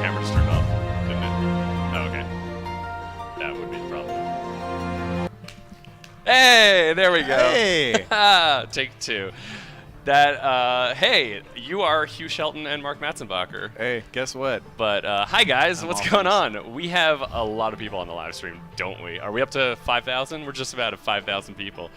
Camera just turned off, didn't it? Oh, okay. That would be the problem. Hey, there we go. Hey. Take two. That, hey, you are Hugh Shelton and Mark Matzenbacher. Hey, guess what? But, hi guys, what's all going on? We have a lot of people on the live stream, don't we? Are we up to 5,000? We're just about at 5,000 people.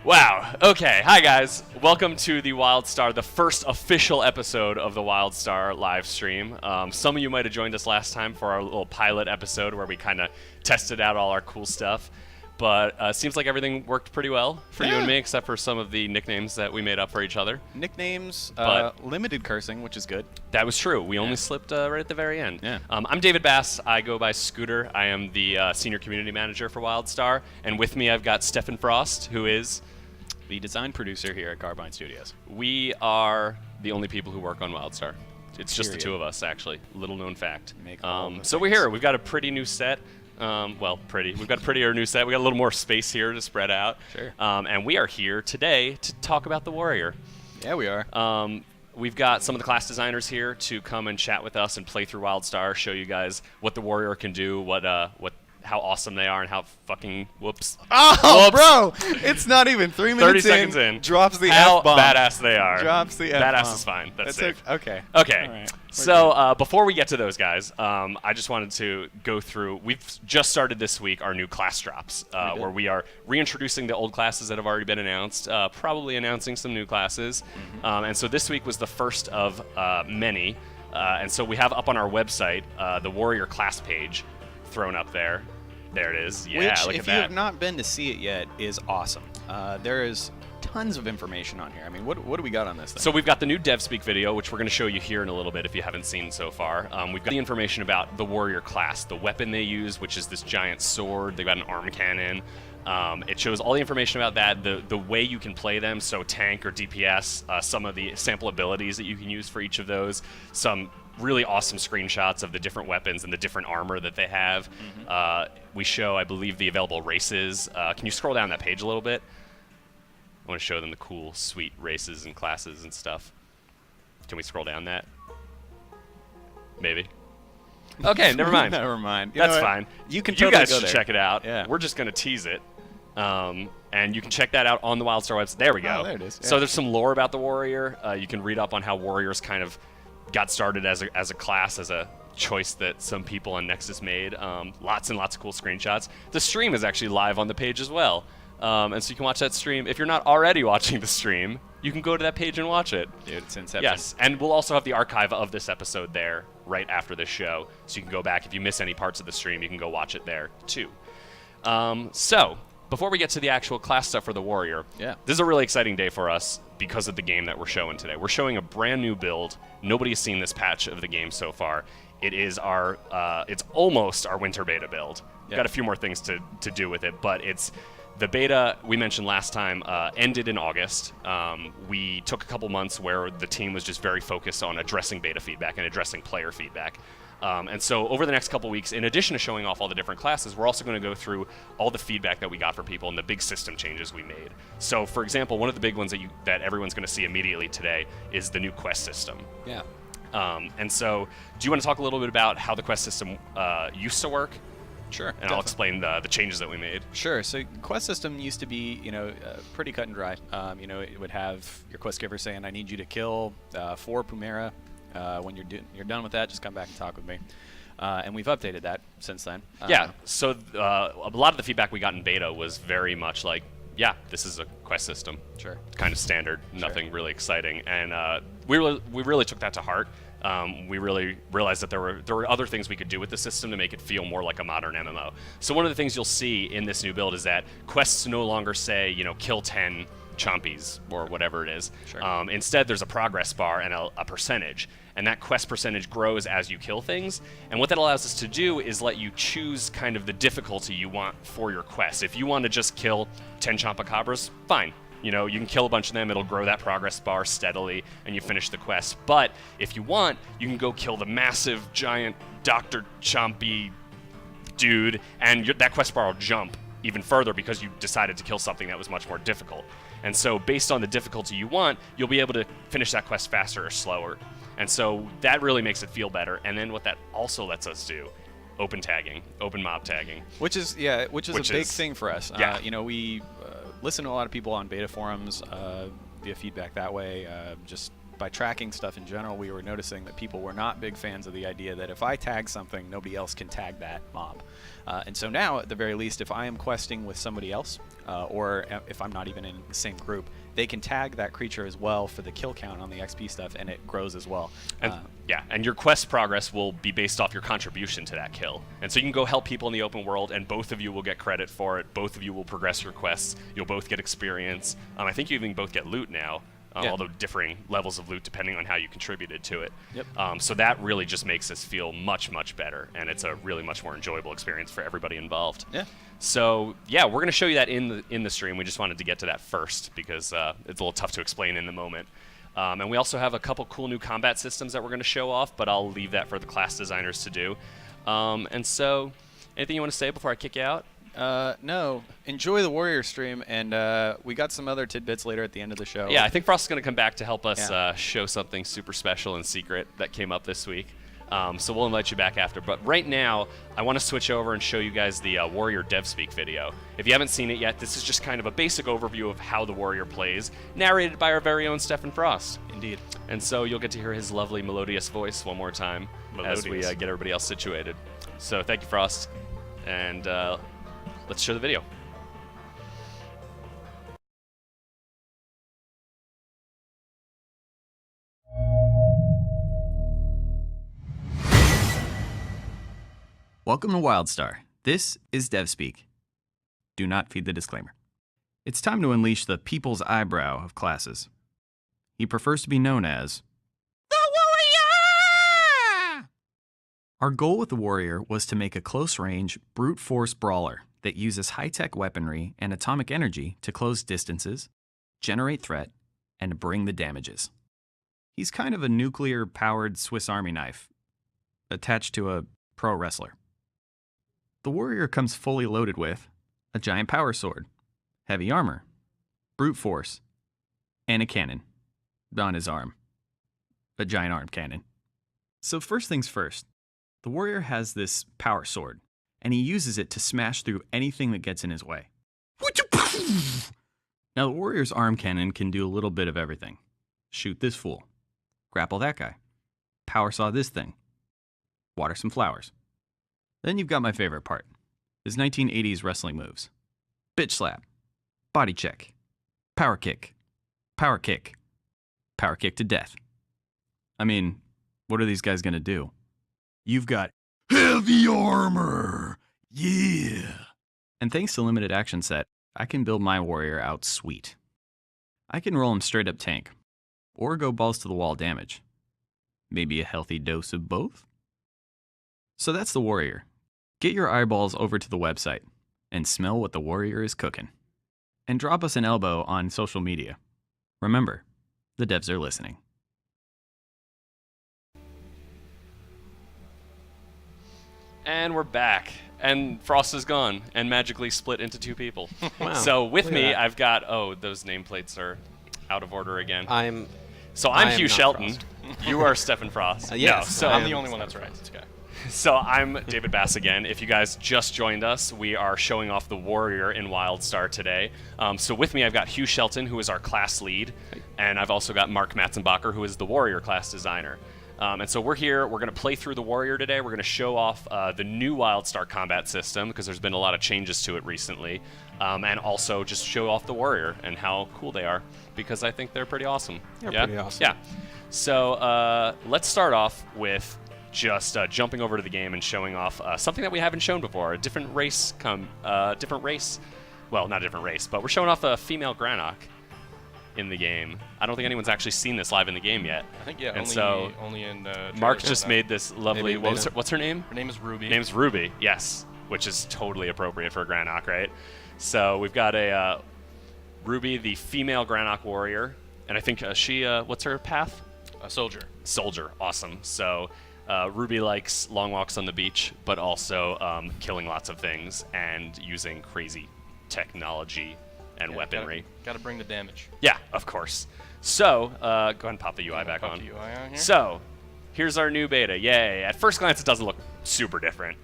Wow. Okay. Hi, guys. Welcome to the WildStar, the first official episode of the WildStar live stream. Some of you might have joined us last time for our little pilot episode where we kind of tested out all our cool stuff. But seems like everything worked pretty well for you and me, except for some of the nicknames that we made up for each other. Nicknames, But- limited cursing, which is good. That was true. We only slipped right at the very end. Yeah. I'm David Bass. I go by Scooter. I am the senior community manager for WildStar. And with me, I've got Stefan Frost, who is... The design producer here at Carbine Studios. We are the only people who work on WildStar. It's just the Period. two of us, actually. Little known fact. Make all the So we're things. here. We've got a pretty new set. Well, pretty. We've got a prettier new set. We got a little more space here to spread out. Sure. And we are here today to talk about the Warrior. Yeah, we are. We've got some of the class designers here to come and chat with us and play through WildStar, show you guys what the Warrior can do, how awesome they are, and how fucking whoops. Oh, Whoops. bro! It's not even 3 minutes 30 seconds in. Drops the How F-bomb. badass they are. Drops the F-bomb. Badass is fine. That's safe. Okay. Okay. All right. So before we get to those guys, I just wanted to go through. We've just started this week our new class drops, where we are reintroducing the old classes that have already been announced, probably announcing some new classes. And so this week was the first of many. And so we have up on our website the Warrior class page thrown up there. There it is. Yeah, Which, look if at you that. have not been to see it yet, is awesome. There is tons of information on here. I mean, what do we got on this thing? So we've got the new DevSpeak video, which we're going to show you here in a little bit if you haven't seen so far. We've got the information about the Warrior class, the weapon they use, which is this giant sword. They've got an arm cannon. It shows all the information about that, the way you can play them, so tank or DPS, some of the sample abilities that you can use for each of those, some really awesome screenshots of the different weapons and the different armor that they have. We show, I believe, the available races. Can you scroll down that page a little bit? I want to show them the cool, sweet races and classes and stuff. Can we scroll down that? Maybe. Okay, never mind. Never mind. You know That's what? fine. You can You totally guys go should there. check it out. Yeah. We're just going to tease it. And you can check that out on the WildStar website. There we go. Oh, there it is. So Yeah. there's some lore about the Warrior. You can read up on how Warriors kind of got started as a class, as a choice that some people on Nexus made. Lots and lots of cool screenshots. The stream is actually live on the page as well. And so you can watch that stream. If you're not already watching the stream, you can go to that page and watch it. Dude, it's Inception. Yes, and we'll also have the archive of this episode there right after this show, so you can go back. If you miss any parts of the stream, you can go watch it there too. So, before we get to the actual class stuff for the Warrior, Yeah. this is a really exciting day for us because of the game that we're showing today. We're showing a brand new build. Nobody's seen this patch of the game so far. It is it's almost our winter beta build. We've Yeah. got a few more things to do with it, but it's the beta we mentioned last time ended in August. We took a couple months where the team was just very focused on addressing beta feedback and addressing player feedback. And so over the next couple weeks, in addition to showing off all the different classes, we're also going to go through all the feedback that we got for people and the big system changes we made. So, for example, one of the big ones that everyone's going to see immediately today is the new quest system. Yeah. And so, do you want to talk a little bit about how the quest system used to work? Sure. And I'll explain the changes that we made. Sure. So quest system used to be, pretty cut and dry. It would have your quest giver saying, "I need you to kill 4 Pumera. When you're done with that, just come back and talk with me." And we've updated that since then. Yeah. So a lot of the feedback we got in beta was very much like, yeah, this is a quest system. Sure. Kind of standard, nothing really exciting, and we really took that to heart. We really realized that there were other things we could do with the system to make it feel more like a modern MMO. So one of the things you'll see in this new build is that quests no longer say, kill 10 chompies or whatever it is. Sure. Instead, there's a progress bar and a percentage, and that quest percentage grows as you kill things. And what that allows us to do is let you choose kind of the difficulty you want for your quest. If you want to just kill 10 chompacabras, fine. You can kill a bunch of them, it'll grow that progress bar steadily, and you finish the quest. But if you want, you can go kill the massive, giant Dr. Chompy dude, and that quest bar will jump even further because you decided to kill something that was much more difficult. And so based on the difficulty you want, you'll be able to finish that quest faster or slower. And so that really makes it feel better. And then what that also lets us do, open tagging, open mob tagging. Which is a big thing for us. Yeah. We listen to a lot of people on beta forums, via feedback that way. Just by tracking stuff in general, we were noticing that people were not big fans of the idea that if I tag something, nobody else can tag that mob. And so now, at the very least, if I am questing with somebody else, or if I'm not even in the same group, they can tag that creature as well for the kill count on the XP stuff, and it grows as well. And, and your quest progress will be based off your contribution to that kill. And so you can go help people in the open world, and both of you will get credit for it. Both of you will progress your quests. You'll both get experience. I think you even both get loot now. Although differing levels of loot depending on how you contributed to it. Yep. So that really just makes us feel much, much better, and it's a really much more enjoyable experience for everybody involved. Yeah. So yeah, we're going to show you that in the stream. We just wanted to get to that first because it's a little tough to explain in the moment. And we also have a couple cool new combat systems that we're going to show off, but I'll leave that for the class designers to do. And so, anything you want to say before I kick you out? No. Enjoy the Warrior stream, and we got some other tidbits later at the end of the show. Yeah, I think Frost is going to come back to help us show something super special and secret that came up this week. So we'll invite you back after. But right now, I want to switch over and show you guys the Warrior DevSpeak video. If you haven't seen it yet, this is just kind of a basic overview of how the Warrior plays, narrated by our very own Stephen Frost. Indeed. And so you'll get to hear his lovely melodious voice one more time as we get everybody else situated. So thank you, Frost. And let's show the video. Welcome to WildStar. This is DevSpeak. Do not feed the disclaimer. It's time to unleash the people's eyebrow of classes. He prefers to be known as the Warrior! Our goal with the Warrior was to make a close-range, brute force brawler that uses high-tech weaponry and atomic energy to close distances, generate threat, and bring the damages. He's kind of a nuclear-powered Swiss Army knife, attached to a pro wrestler. The Warrior comes fully loaded with a giant power sword, heavy armor, brute force, and a cannon on his arm. A giant arm cannon. So first things first, the Warrior has this power sword, and he uses it to smash through anything that gets in his way. Now, the Warrior's arm cannon can do a little bit of everything. Shoot this fool. Grapple that guy. Power saw this thing. Water some flowers. Then you've got my favorite part. His 1980s wrestling moves. Bitch slap. Body check. Power kick. Power kick. Power kick to death. I mean, what are these guys gonna do? You've got heavy armor! Yeah! And thanks to limited action set, I can build my Warrior out sweet. I can roll him straight up tank, or go balls to the wall damage. Maybe a healthy dose of both? So that's the Warrior. Get your eyeballs over to the website and smell what the Warrior is cooking. And drop us an elbow on social media. Remember, the devs are listening. And we're back. And Frost is gone and magically split into two people. Wow. So with Look at me, that. I've got, those nameplates are out of order again. I'm I'm Hugh not Shelton. Frost. You are Stephen Frost. yes, No, I'm so, the only one that's right. It's okay. so I'm David Bass again. If you guys just joined us, we are showing off the Warrior in WildStar today. So with me, I've got Hugh Shelton, who is our class lead, and I've also got Mark Matzenbacher, who is the Warrior class designer. And so we're here, we're going to play through the Warrior today. We're going to show off the new WildStar combat system, because there's been a lot of changes to it recently. And also just show off the Warrior and how cool they are, because I think they're pretty awesome. They're yeah? pretty awesome. Yeah. So let's start off with just jumping over to the game and showing off something that we haven't shown before, a different race. Well, not a different race, but we're showing off a female Granok in the game. I don't think anyone's actually seen this live in the game yet. I think, yeah, And only in Mark trailers just now. made this lovely, Maybe what's her name? Her name is Ruby. Name's Ruby, yes, which is totally appropriate for a Granok, right? So we've got a Ruby, the female Granok warrior, and I think she, what's her path? A soldier. Soldier, awesome. So Ruby likes long walks on the beach, but also killing lots of things and using crazy technology and weaponry. Got to bring the damage. Yeah, of course. So, go ahead and pop the UI back on. The UI on here. So, here's our new beta. Yay. At first glance, it doesn't look super different,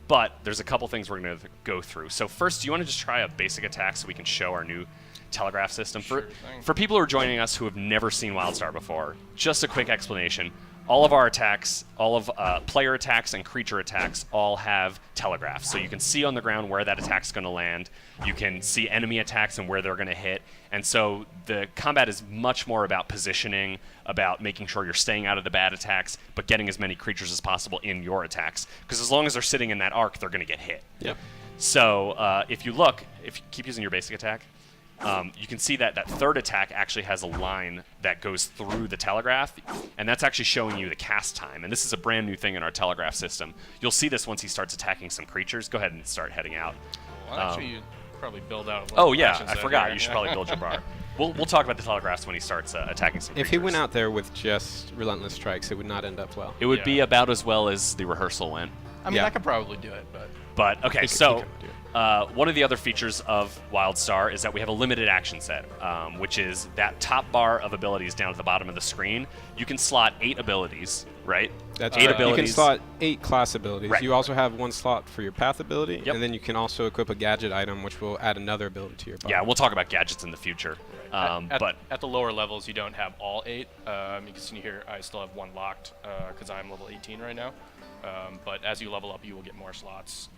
but there's a couple things we're going to go through. So first, do you want to just try a basic attack so we can show our new telegraph system? Sure For people who are joining us who have never seen WildStar before, just a quick explanation. All of our attacks, all of player attacks and creature attacks all have telegraphs. So you can see on the ground where that attack's going to land. You can see enemy attacks and where they're going to hit. And so the combat is much more about positioning, about making sure you're staying out of the bad attacks, but getting as many creatures as possible in your attacks. Because as long as they're sitting in that arc, they're going to get hit. Yep. So if you look, if you keep using your basic attack, you can see that that third attack actually has a line that goes through the telegraph, and that's actually showing you the cast time. And this is a brand new thing in our telegraph system. You'll see this once he starts attacking some creatures. Go ahead and start heading out. Well, actually, you'd probably build out a Oh little yeah, action I set forgot. here. You should probably build your bar. We'll talk about the telegraphs when he starts attacking some creatures. If he went out there with just relentless strikes, it would not end up well. it would be Yeah. about as well as the rehearsal went. I mean, Yeah. I could probably do it, but But okay, He so could do it. one of the other features of WildStar is that we have a limited action set, which is that top bar of abilities down at the bottom of the screen. You can slot 8 abilities, right? That's 8 right. You abilities. can slot 8 class abilities. Right. You also have 1 slot for your path ability, Yep. and then you can also equip a gadget item, which will add another ability to your bar. Yeah, we'll talk about gadgets in the future. But At the lower levels, you don't have all 8. You can see here, I still have 1 locked because I'm level 18 right now. But as you level up, you will get more slots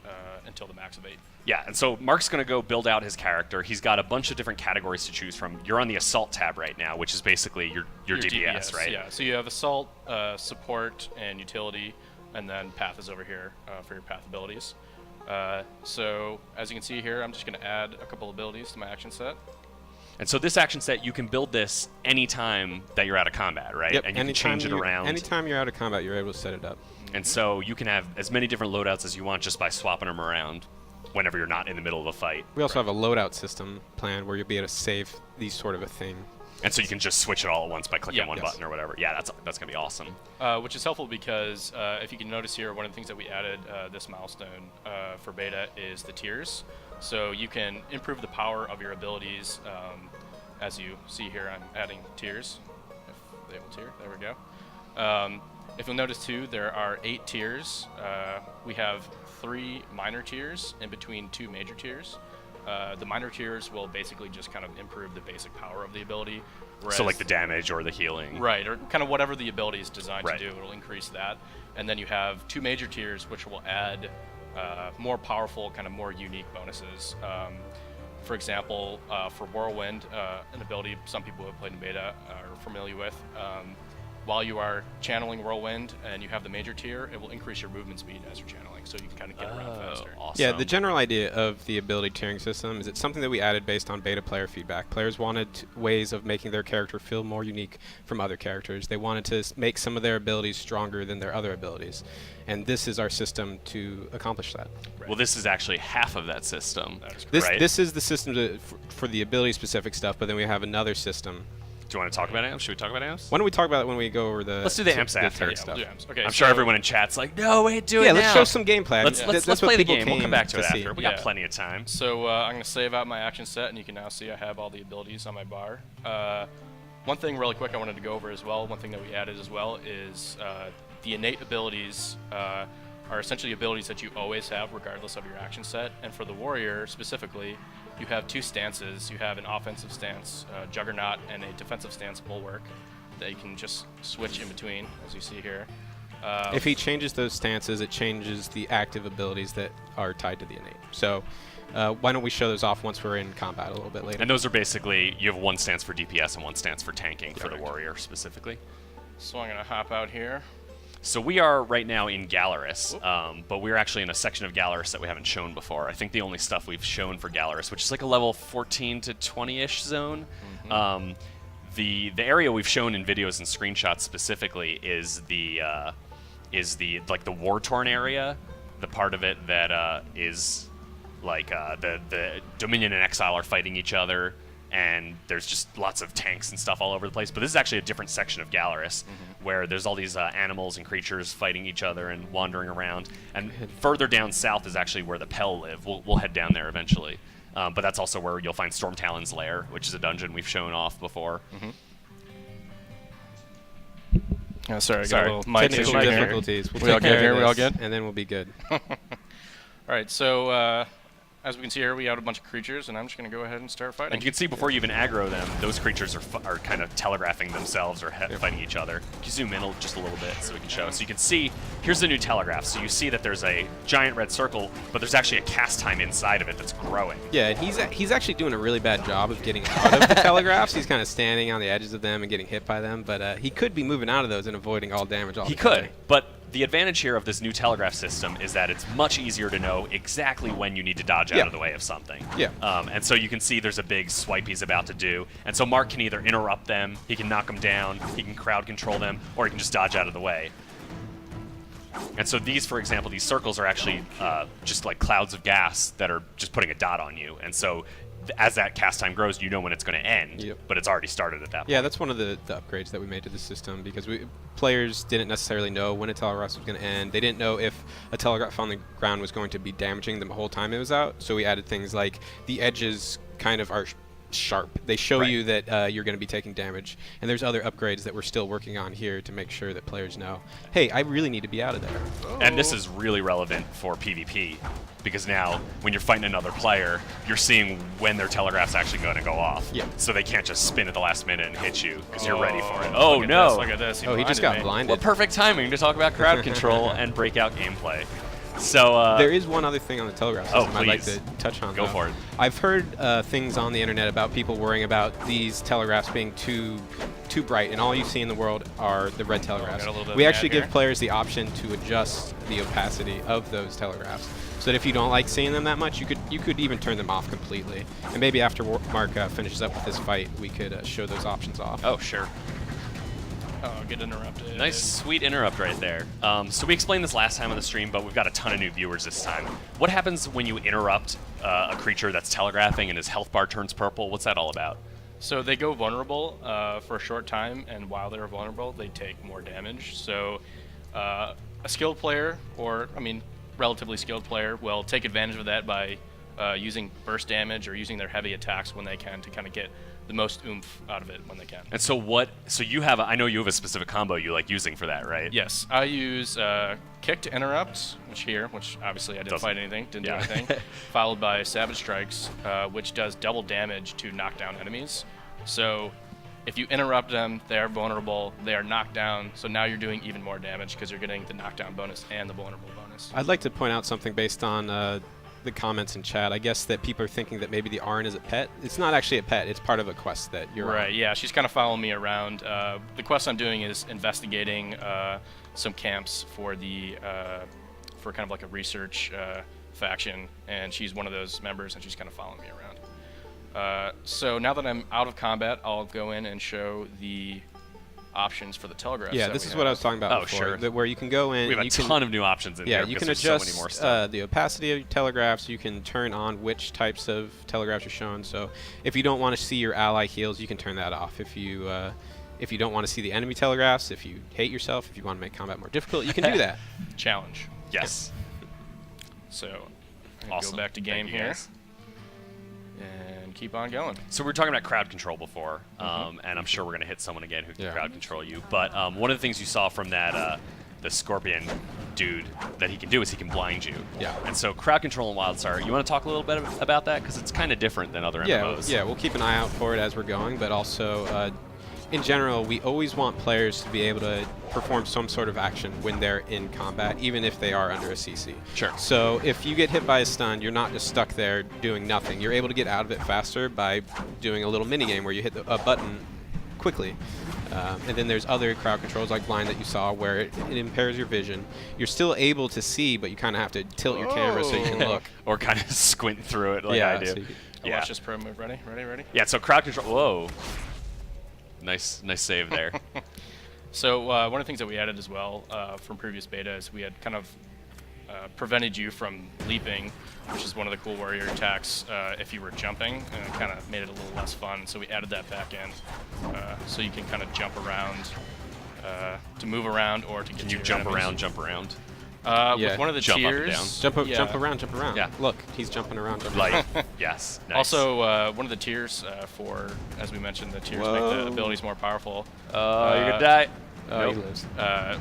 until the max of 8. yeah, and so Mark's going to go build out his character. He's got a bunch of different categories to choose from. You're on the Assault tab right now, which is basically your DPS, right? Yeah, so you have Assault, Support, and Utility, and then Path is over here for your Path abilities. So as you can see here, I'm just going to add a couple abilities to my action set. And so this action set, you can build this anytime that you're out of combat, right? Yep. And you can change it around. Anytime you're out of combat, you're able to set it up. And so you can have as many different loadouts as you want just by swapping them around whenever you're not in the middle of a fight. We also have a loadout system planned where you'll be able to save these sort of a thing. And so you can just switch it all at once by clicking Yeah. one Yes. button or whatever. Yeah, that's going to be awesome. Which is helpful because if you can notice here, one of the things that we added this milestone for beta is the tiers. So you can improve the power of your abilities. As you see here, I'm adding tiers. If they will tier, there we go. If you'll notice too, there are 8 tiers. We have 3 minor tiers in between 2 major tiers. The minor tiers will basically just kind of improve the basic power of the ability. So like whereas- the damage or the healing. Right, or kind of whatever the ability is designed Right. to do, it'll increase that. And then you have 2 major tiers, which will add more powerful, kind of more unique bonuses. For example, for Whirlwind, an ability some people who have played in beta are familiar with. While you are channeling Whirlwind and you have the major tier, it will increase your movement speed as you're channeling, so you can kind of get around faster. Awesome. Yeah, the general idea of the ability tiering system is it's something that we added based on beta player feedback. Players wanted ways of making their character feel more unique from other characters. They wanted to make some of their abilities stronger than their other abilities. And this is our system to accomplish that. Well, this is actually half of that system. This right? this is the system for the ability specific stuff, but then we have another system. Do you want to talk about amps? Should we talk about amps? Why don't we talk about it when we go over the Let's do the amps after. tiering Yeah, stuff. Yeah, okay, I'm sure so- everyone in chat's like, no, wait, do it Yeah, now. let's show some gameplay. Let's That's let's what play the people game. We'll come came back to it see. after. We Yeah. got plenty of time. So I'm going to save out my action set, and you can now see I have all the abilities on my bar. One thing really quick I wanted to go over as well, one thing that we added as well is the innate abilities are essentially abilities that you always have regardless of your action set. And for the warrior specifically, you have 2 stances. You have an offensive stance, Juggernaut, and a defensive stance, Bulwark, that you can just switch in between, as you see here. If he changes those stances, it changes the active abilities that are tied to the innate. So why don't we show those off once we're in combat a little bit later. And those are basically, you have 1 stance for DPS and 1 stance for tanking for the warrior specifically. So I'm going to hop out here. So we are right now in Gallerus, but we're actually in a section of Gallerus that we haven't shown before. I think the only stuff we've shown for Gallerus, which is like a level 14 to 20-ish zone. The area we've shown in videos and screenshots specifically is the like the war-torn area, the part of it that is like the Dominion and Exile are fighting each other, and there's just lots of tanks and stuff all over the place. But this is actually a different section of Gallerus, where there's all these animals and creatures fighting each other and wandering around. And further down south is actually where the Pell live. We'll head down there eventually. But that's also where you'll find Storm Talon's Lair, which is a dungeon we've shown off before. Oh, sorry, I got Sorry. a little mic Technical issue here. difficulties. We'll We all take care good here? of We all this, good? And then we'll be good. All right, so as we can see here, we have a bunch of creatures, and I'm just going to go ahead and start fighting. And you can see before you even aggro them, those creatures are kind of telegraphing themselves or fighting each other. Can you zoom in just a little bit so we can show? So you can see, here's the new telegraph. So you see that there's a giant red circle, but there's actually a cast time inside of it that's growing. Yeah, and he's actually doing a really bad job of getting out of the telegraphs. He's kind of standing on the edges of them and getting hit by them, but he could be moving out of those and avoiding all damage altogether. He could, but the advantage here of this new telegraph system is that it's much easier to know exactly when you need to dodge out of the way of something. Yeah. And so you can see there's a big swipe he's about to do. And so Mark can either interrupt them, he can knock them down, he can crowd control them, or he can just dodge out of the way. And so these, for example, these circles are actually just like clouds of gas that are just putting a dot on you. And so as that cast time grows, you know when it's going to end, but it's already started at that point. Yeah, that's one of the upgrades that we made to the system, because players didn't necessarily know when a telegraph was going to end. They didn't know if a telegraph on the ground was going to be damaging them the whole time it was out. So we added things like the edges kind of are sharp. They show you that you're going to be taking damage. And there's other upgrades that we're still working on here to make sure that players know, hey, I really need to be out of there. And this is really relevant for PvP, because now when you're fighting another player, you're seeing when their telegraph's actually going to go off. Yeah. So they can't just spin at the last minute and hit you because you're ready for it. Oh, Oh, no. Look at this. Oh, he just got me. blinded. What perfect timing to talk about crowd control and breakout gameplay. So There is one other thing on the telegraph system I'd like please. to touch on. Go though. for it. I've heard things on the internet about people worrying about these telegraphs being too bright, and all you see in the world are the red telegraphs. got a little bit We of actually an ad give here. players the option to adjust the opacity of those telegraphs, so that if you don't like seeing them that much, you could even turn them off completely. And maybe after Mark finishes up with this fight, we could show those options off. Oh, sure. Oh, get interrupted. Nice, sweet interrupt right there. So we explained this last time on the stream, but we've got a ton of new viewers this time. What happens when you interrupt a creature that's telegraphing and his health bar turns purple? What's that all about? So they go vulnerable for a short time, and while they're vulnerable, they take more damage. So a skilled player, or relatively skilled player, will take advantage of that by using burst damage or using their heavy attacks when they can to kind of get the most oomph out of it when they can. And so so you have, I know you have a specific combo you like using for that, right? Yes, I use kick to interrupt, which obviously I didn't fight anything, didn't do anything, followed by Savage Strikes, which does double damage to knock down enemies. So if you interrupt them, they are vulnerable, they are knocked down, so now you're doing even more damage because you're getting the knockdown bonus and the vulnerable bonus. I'd like to point out something based on the comments in chat. I guess that people are thinking that maybe the Arn is a pet. It's not actually a pet. It's part of a quest that you're Right, on. yeah, she's kind of following me around. The quest I'm doing is investigating some camps for for kind of like a research faction, and she's one of those members, and she's kind of following me around. So now that I'm out of combat, I'll go in and show the options for the telegraphs. Yeah, that this we is what I have. was talking about Oh, before. sure. That where you can go in. We have a ton of new options in Yeah, here you because can there's so adjust many more stuff. the opacity of your telegraphs. You can turn on which types of telegraphs are shown. So if you don't want to see your ally heals, you can turn that off. If you don't want to see the enemy telegraphs, if you hate yourself, if you want to make combat more difficult, you can do that. Challenge. Yes. So I'm gonna Awesome. go back to Thank game you, here guys. and keep on going. So we were talking about crowd control before, and I'm sure we're going to hit someone again who can Yeah. crowd control you. But one of the things you saw from that the Scorpion dude that he can do is he can blind you. Yeah. And so crowd control in WildStar, you want to talk a little bit about that? Because it's kind of different than other MMOs. Yeah, we'll keep an eye out for it as we're going, but also in general, we always want players to be able to perform some sort of action when they're in combat, even if they are under a CC. Sure. So if you get hit by a stun, you're not just stuck there doing nothing. You're able to get out of it faster by doing a little mini game where you hit a button quickly. And then there's other crowd controls like blind that you saw where it impairs your vision. You're still able to see, but you kind of have to tilt your camera so you can look. Or kind of squint through it like I do. so you Watch this pro move. Ready? Yeah, so crowd control. Whoa. Nice save there. So one of the things that we added as well from previous beta is we had kind of prevented you from leaping, which is one of the cool warrior attacks if you were jumping, and it kind of made it a little less fun. So we added that back in, so you can kind of jump around to move around or to get Can to you your jump enemies. around? Yeah. With one of the Jump up and tiers. down. Jump around, jump around. Yeah. Look, he's jumping around. Jumping Like, around. yes. Nice. Also, one of the tiers for, as we mentioned, the tiers make the abilities more powerful. you're gonna die. Oh, he Nope. lives.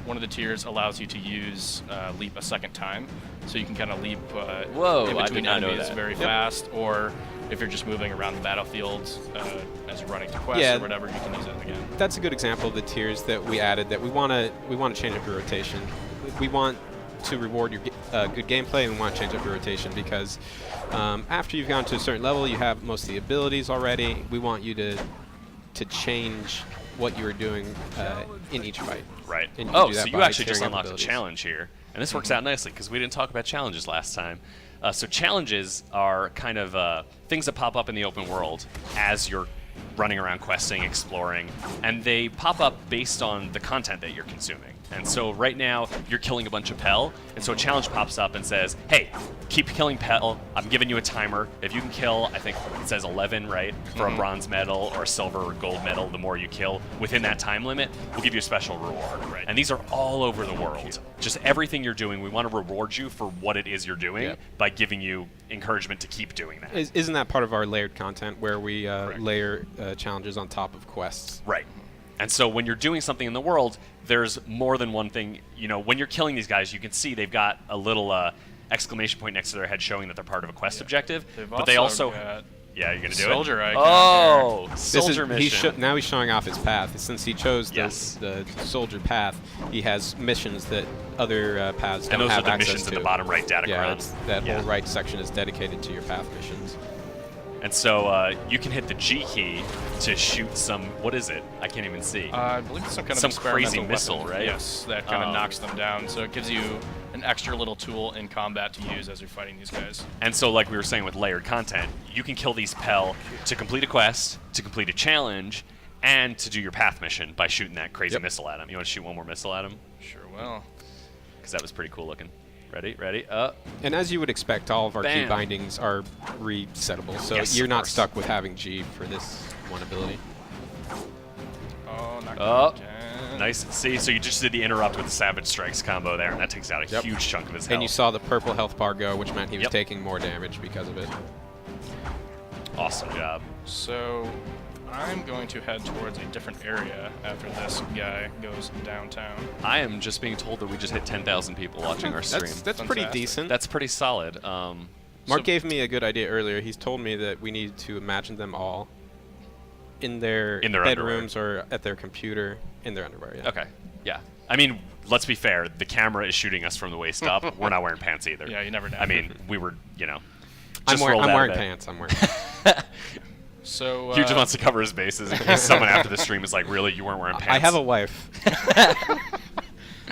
One of the tiers allows you to use leap a second time, so you can kind of leap Whoa, in I between did not know enemies that. very fast, or if you're just moving around the battlefield as you're running to quests Yeah. or whatever, you can use it again. That's a good example of the tiers that we added. That we want to change up your rotation. We want to reward your good gameplay, and we want to change up your rotation because after you've gone to a certain level, you have most of the abilities already. We want you to change what you were doing in each fight. Right. And you can Oh, do so that you by actually just tiering up unlocked a abilities. challenge here. And this works out nicely because we didn't talk about challenges last time. So challenges are kind of things that pop up in the open world as you're running around questing, exploring, and they pop up based on the content that you're consuming. And so right now, you're killing a bunch of Pel, and so a challenge pops up and says, hey, keep killing Pel. I'm giving you a timer. If you can kill, I think it says 11, right, for a bronze medal or a silver or gold medal, the more you kill within that time limit, we'll give you a special reward. Right. And these are all over the world. Just everything you're doing, we want to reward you for what it is you're doing Yep. by giving you encouragement to keep doing that. Isn't that part of our layered content where we layer challenges on top of quests? Right. And so when you're doing something in the world, there's more than one thing. You know, when you're killing these guys, you can see they've got a little exclamation point next to their head showing that they're part of a quest objective. They've But they also got yeah, you're gonna do soldier it. icon Oh, This soldier mission. now he's showing off his path. Since he chose Yes. the soldier path, he has missions that other paths And don't those are have the access missions to. in the bottom right data Yeah, ground. that Yeah. whole right section is dedicated to your path missions. And so you can hit the G key to shoot some. What is it? I can't even see. I believe it's some kind Some of crazy experimental missile, weapon. right? Yes, that kind of knocks them down. So it gives you an extra little tool in combat to use as you're fighting these guys. And so, like we were saying with layered content, you can kill these Pel to complete a quest, to complete a challenge, and to do your path mission by shooting that crazy Yep. missile at him. You want to shoot one more missile at him? Sure will. Because that was pretty cool looking. Ready? Ready? And as you would expect, all of our key Bam. bindings are resettable, so Yes, you're of not course. stuck with having G for this one ability. Oh, knocked Oh, him again. nice. See, so you just did the interrupt with the Savage Strikes combo there, and that takes out a Yep. huge chunk of his health. And you saw the purple health bar go, which meant he was Yep. taking more damage because of it. Awesome job. So I'm going to head towards a different area after this guy goes downtown. I am just being told that we just hit 10,000 people watching our stream. That's pretty Fantastic. decent. That's pretty solid. Mark gave me a good idea earlier. He's told me that we need to imagine them all in their underwear. bedrooms or at their computer in their underwear. Yeah. Okay. Yeah. I mean, let's be fair. The camera is shooting us from the waist up. We're not wearing pants either. Yeah, you never know. I mean, we were, you know. I'm just wearing, rolled I'm out wearing of bed. pants. I'm wearing. So Hugh just wants to cover his bases in case someone after the stream is like, really, you weren't wearing pants? I have a wife.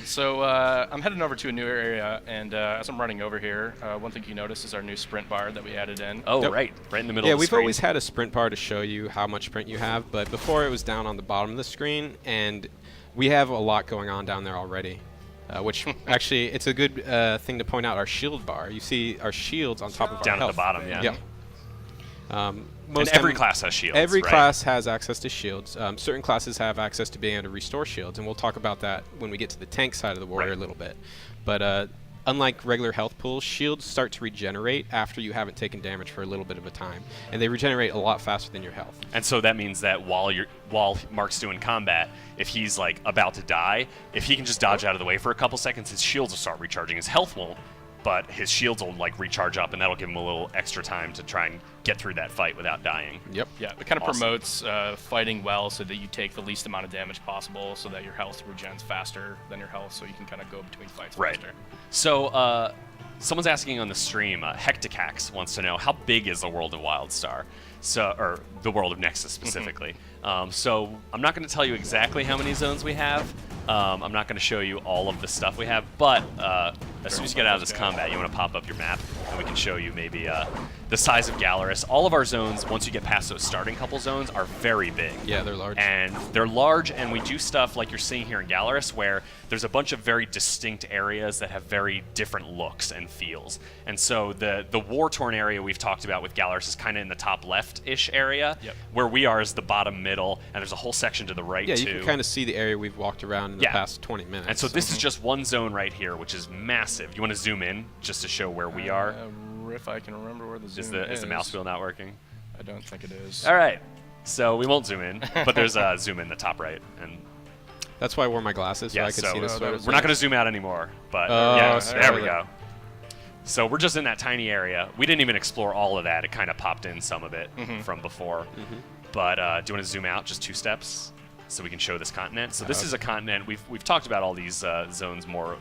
So I'm heading over to a new area, and as I'm running over here, one thing you notice is our new sprint bar that we added in. Oh, Yep. right. Right in the middle Yeah, of the we've screen. always had a sprint bar to show you how much sprint you have, but before it was down on the bottom of the screen, and we have a lot going on down there already. Which actually, it's a good thing to point out. Our shield bar. You see our shields on top of Down our at the health. bottom, yeah. Yep. And Most every time- class has shields, Every right? class has access to shields. Certain classes have access to being able to restore shields, and we'll talk about that when we get to the tank side of the warrior Right. a little bit. But unlike regular health pools, shields start to regenerate after you haven't taken damage for a little bit of a time, and they regenerate a lot faster than your health. And so that means that while Mark's doing combat, if he's like about to die, if he can just dodge out of the way for a couple seconds, his shields will start recharging. His health won't, but his shields will like recharge up, and that'll give him a little extra time to try and get through that fight without dying. Yep. Yeah, it kind of Awesome. promotes fighting well so that you take the least amount of damage possible so that your health regens faster than your health, so you can kind of go between fights Right. faster. So someone's asking on the stream, Hecticax wants to know, how big is the world of WildStar? So, or the world of Nexus specifically. So I'm not going to tell you exactly how many zones we have. I'm not going to show you all of the stuff we have, but as soon as you get out of this combat, you want to pop up your map, and we can show you maybe the size of Gallerus. All of our zones, once you get past those starting couple zones, are very big. Yeah, they're large. And they're large, and we do stuff like you're seeing here in Gallerus, where there's a bunch of very distinct areas that have very different looks and feels. And so the war-torn area we've talked about with Gallerus is kind of in the top left-ish area, where we are is the bottom middle, and there's a whole section to the right, yeah, too. you can kind of see the area we've walked around in the past 20 minutes. And so this is just one zone right here, which is massive. You want to zoom in just to show where we are? If I can remember where the zoom is. Is the mouse wheel not working? I don't think it is. All right. So we won't zoom in, but there's a zoom in the top right. And that's why I wore my glasses, so I could see this sort of. We're not going to zoom out anymore, but there we go. So we're just in that tiny area. We didn't even explore all of that. It kind of popped in some of it from before. But do you want to zoom out just 2 steps so we can show this continent? So this is a continent. We've talked about all these zones more.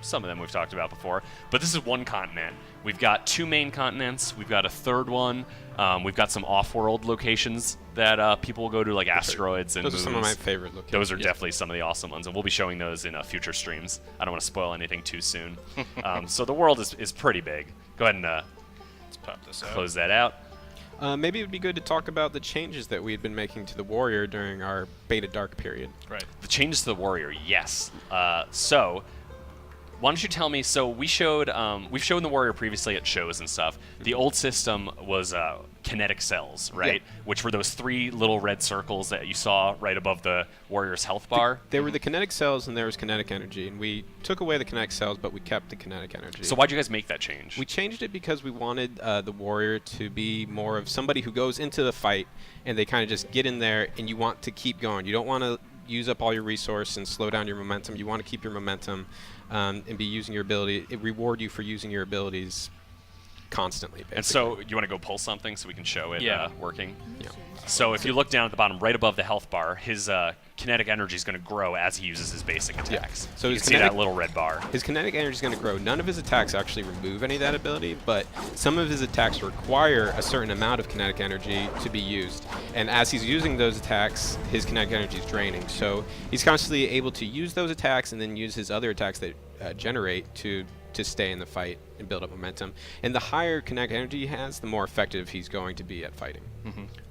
Some of them we've talked about before, but this is one continent. We've got 2 main continents. We've got a third one. We've got some off-world locations that people will go to, like asteroids and moons. Those are some of my favorite locations. Those are definitely some of the awesome ones, and we'll be showing those in future streams. I don't want to spoil anything too soon. So the world is pretty big. Go ahead and let's pop this close that out. Maybe it would be good to talk about the changes that we had been making to the warrior during our beta dark period. Right. The changes to the warrior, yes. So why don't you tell me? So we've shown the warrior previously at shows and stuff. The old system was kinetic cells, right? Which were those 3 little red circles that you saw right above the warrior's health bar. There were the kinetic cells, and there was kinetic energy. And we took away the kinetic cells, but we kept the kinetic energy. So why'd you guys make that change? We changed it because we wanted the warrior to be more of somebody who goes into the fight, and they kind of just get in there, and you want to keep going. You don't want to use up all your resource and slow down your momentum. You want to keep your momentum and be using your ability. It reward you for using your abilities constantly, basically. And so you want to go pull something so we can show it working? Yeah. So if you look down at the bottom, right above the health bar, his kinetic energy is going to grow as he uses his basic attacks. So you can see that little red bar. His kinetic energy is going to grow. None of his attacks actually remove any of that ability, but some of his attacks require a certain amount of kinetic energy to be used. And as he's using those attacks, his kinetic energy is draining. So he's constantly able to use those attacks and then use his other attacks that generate to stay in the fight and build up momentum. And the higher kinetic energy he has, the more effective he's going to be at fighting.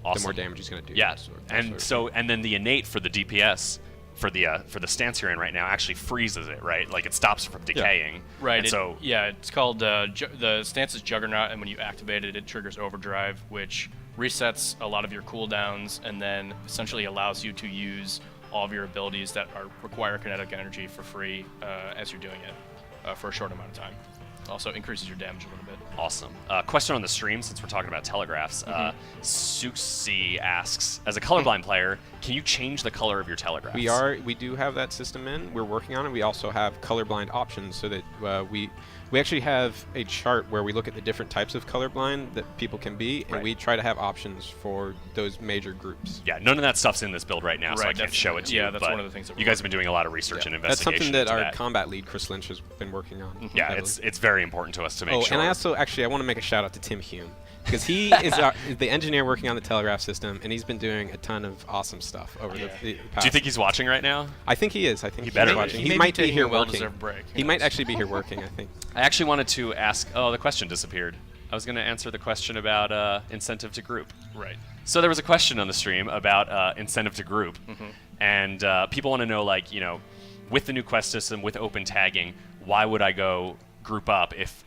Awesome. The more damage he's going to do. Yeah, and then the innate for the DPS for the stance you're in right now actually freezes it, right? Like it stops it from decaying. Right. And so it's called the stance is Juggernaut, and when you activate it, it triggers Overdrive, which resets a lot of your cooldowns, and then essentially allows you to use all of your abilities that require kinetic energy for free as you're doing it for a short amount of time. Also increases your damage a little bit. Awesome. Question on the stream, since we're talking about telegraphs. Suxi asks, as a colorblind player, can you change the color of your telegraphs? We do have that system in. We're working on it. We also have colorblind options so that we actually have a chart where we look at the different types of colorblind that people can be, and we try to have options for those major groups. Yeah, none of that stuff's in this build right now, so I can't show it to you. Yeah, that's one of the things that you guys have been doing a lot of research and investigation. That's something that our combat lead, Chris Lynch, has been working on. Yeah, it's very important to us to make sure. And I also, I want to make a shout out to Tim Hume, because he is the engineer working on the telegraph system, and he's been doing a ton of awesome stuff over the past. Do you think he's watching right now? I think he is. I think he better be watching. He might be here working. Break. He might actually be here working, I think. I actually wanted to ask, the question disappeared. I was going to answer the question about incentive to group. Right. So there was a question on the stream about incentive to group, and people want to know, like, with the new quest system, with open tagging, why would I go group up if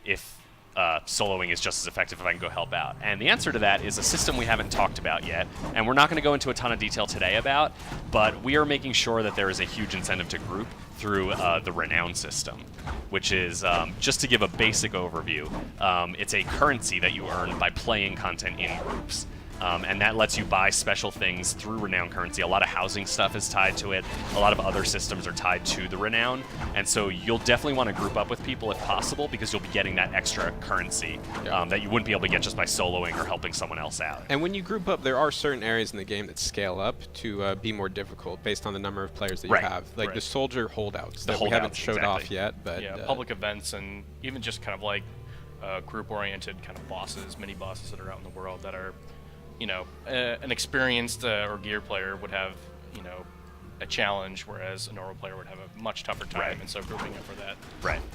soloing is just as effective if I can go help out? And the answer to that is a system we haven't talked about yet, and we're not going to go into a ton of detail today about, but we are making sure that there is a huge incentive to group through the Renown system, which is, just to give a basic overview, it's a currency that you earn by playing content in groups. And that lets you buy special things through Renown currency. A lot of housing stuff is tied to it. A lot of other systems are tied to the Renown. And so you'll definitely want to group up with people if possible, because you'll be getting that extra currency that you wouldn't be able to get just by soloing or helping someone else out. And when you group up, there are certain areas in the game that scale up to be more difficult based on the number of players that you have. Like the soldier holdouts that we haven't showed off yet. But public events, and even just kind of like group-oriented kind of bosses, mini bosses that are out in the world that are, an experienced or gear player would have, a challenge, whereas a normal player would have a much tougher time. And so grouping up for that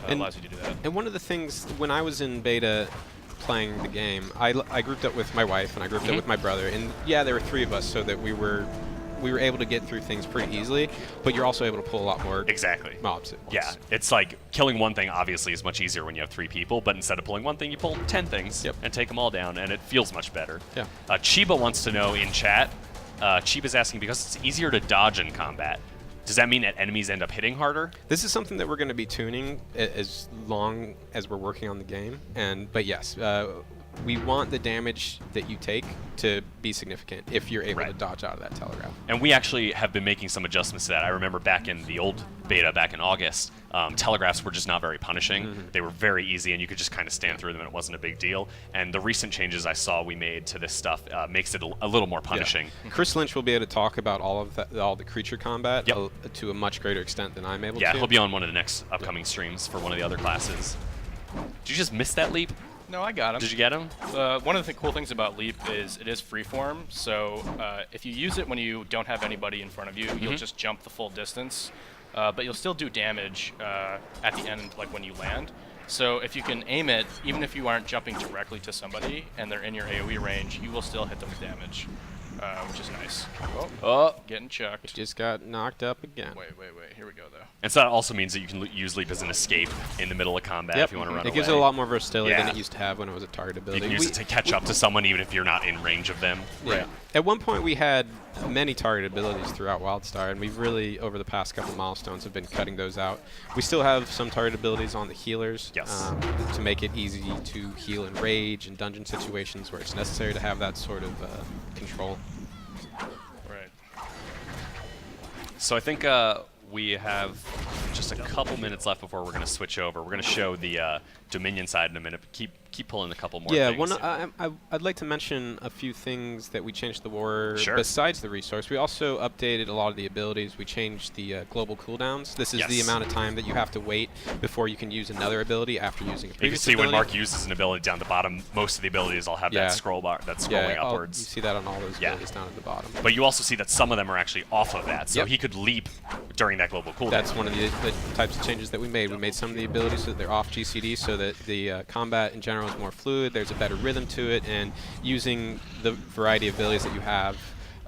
allows you to do that. And one of the things, when I was in beta, playing the game, I grouped up with my wife and I grouped up with my brother, and yeah, there were 3 of us, so that we were able to get through things pretty easily, but you're also able to pull a lot more mobs at once. Yeah, it's like killing one thing obviously is much easier when you have 3 people, but instead of pulling one thing, you pull 10 things and take them all down, and it feels much better. Yeah. Chiba wants to know in chat, Chiba's asking, because it's easier to dodge in combat, does that mean that enemies end up hitting harder? This is something that we're going to be tuning as long as we're working on the game, but yes, we want the damage that you take to be significant if you're able to dodge out of that telegraph. And we actually have been making some adjustments to that. I remember back in the old beta, back in August, telegraphs were just not very punishing. They were very easy, and you could just kind of stand through them, and it wasn't a big deal. And the recent changes I saw we made to this stuff makes it a little more punishing. Yeah. Chris Lynch will be able to talk about all the creature combat to a much greater extent than I'm able to. Yeah, he'll be on one of the next upcoming streams for one of the other classes. Did you just miss that leap? No, I got him. Did you get him? One of the cool things about Leap is it is freeform, so if you use it when you don't have anybody in front of you, you'll just jump the full distance, but you'll still do damage at the end, like when you land. So if you can aim it, even if you aren't jumping directly to somebody and they're in your AoE range, you will still hit them with damage, which is nice. Oh, getting chucked. Just got knocked up again. Wait. Here we go, though. And so that also means that you can use Leap as an escape in the middle of combat if you want to run away. It gives it a lot more versatility than it used to have when it was a target ability. You can use it to catch up to someone even if you're not in range of them. Right. At one point, we had many target abilities throughout WildStar, and we've really, over the past couple milestones, have been cutting those out. We still have some target abilities on the healers to make it easy to heal in rage and dungeon situations where it's necessary to have that sort of control. Right. So I think we have just a couple minutes left before we're going to switch over. We're going to show the Dominion side in a minute. Keep pulling a couple more things. I'd like to mention a few things that we changed the war Sure. besides the resource. We also updated a lot of the abilities. We changed the global cooldowns. This is the amount of time that you have to wait before you can use another ability after using a previous You can see ability. when Mark uses an ability down the bottom, most of the abilities will have that scroll bar that's scrolling upwards. You see that on all those abilities down at the bottom. But you also see that some of them are actually off of that, so he could leap during that global cooldown. That's one of the types of changes that we made. We made some of the abilities so that they're off GCD so that the combat in general is more fluid, there's a better rhythm to it, and using the variety of abilities that you have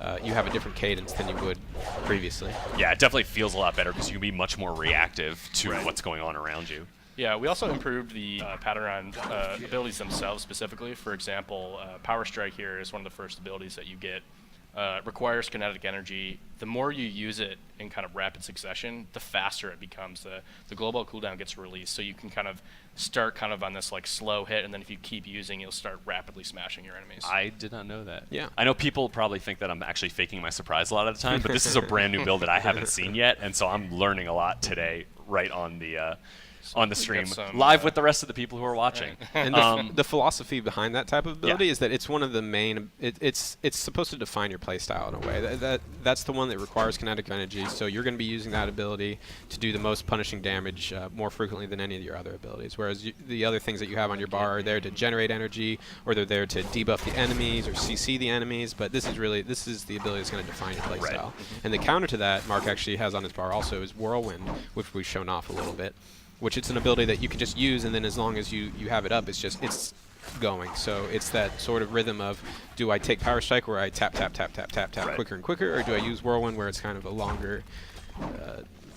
a different cadence than you would previously. Yeah, it definitely feels a lot better because you can be much more reactive to what's going on around you. Yeah, we also improved the pattern on abilities themselves specifically. For example, Power Strike here is one of the first abilities that you get. Requires kinetic energy. The more you use it in kind of rapid succession, the faster it becomes. The global cooldown gets released, so you can kind of start kind of on this like slow hit, and then if you keep using, you'll start rapidly smashing your enemies. I did not know that. Yeah. I know people probably think that I'm actually faking my surprise a lot of the time, but this is a brand new build that I haven't seen yet, and so I'm learning a lot today right on the stream, live with the rest of the people who are watching. And the philosophy behind that type of ability is that it's one of the main. It's supposed to define your playstyle in a way. That's the one that requires kinetic energy. So you're going to be using that ability to do the most punishing damage more frequently than any of your other abilities. Whereas the other things that you have on your bar are there to generate energy, or they're there to debuff the enemies or CC the enemies. But this is the ability that's going to define your playstyle. And the counter to that, Mark actually has on his bar also, is Whirlwind, which we've shown off a little bit. Which it's an ability that you can just use, and then as long as you have it up, it's going. So it's that sort of rhythm of, do I take Power Strike where I tap quicker and quicker, or do I use Whirlwind where it's kind of a longer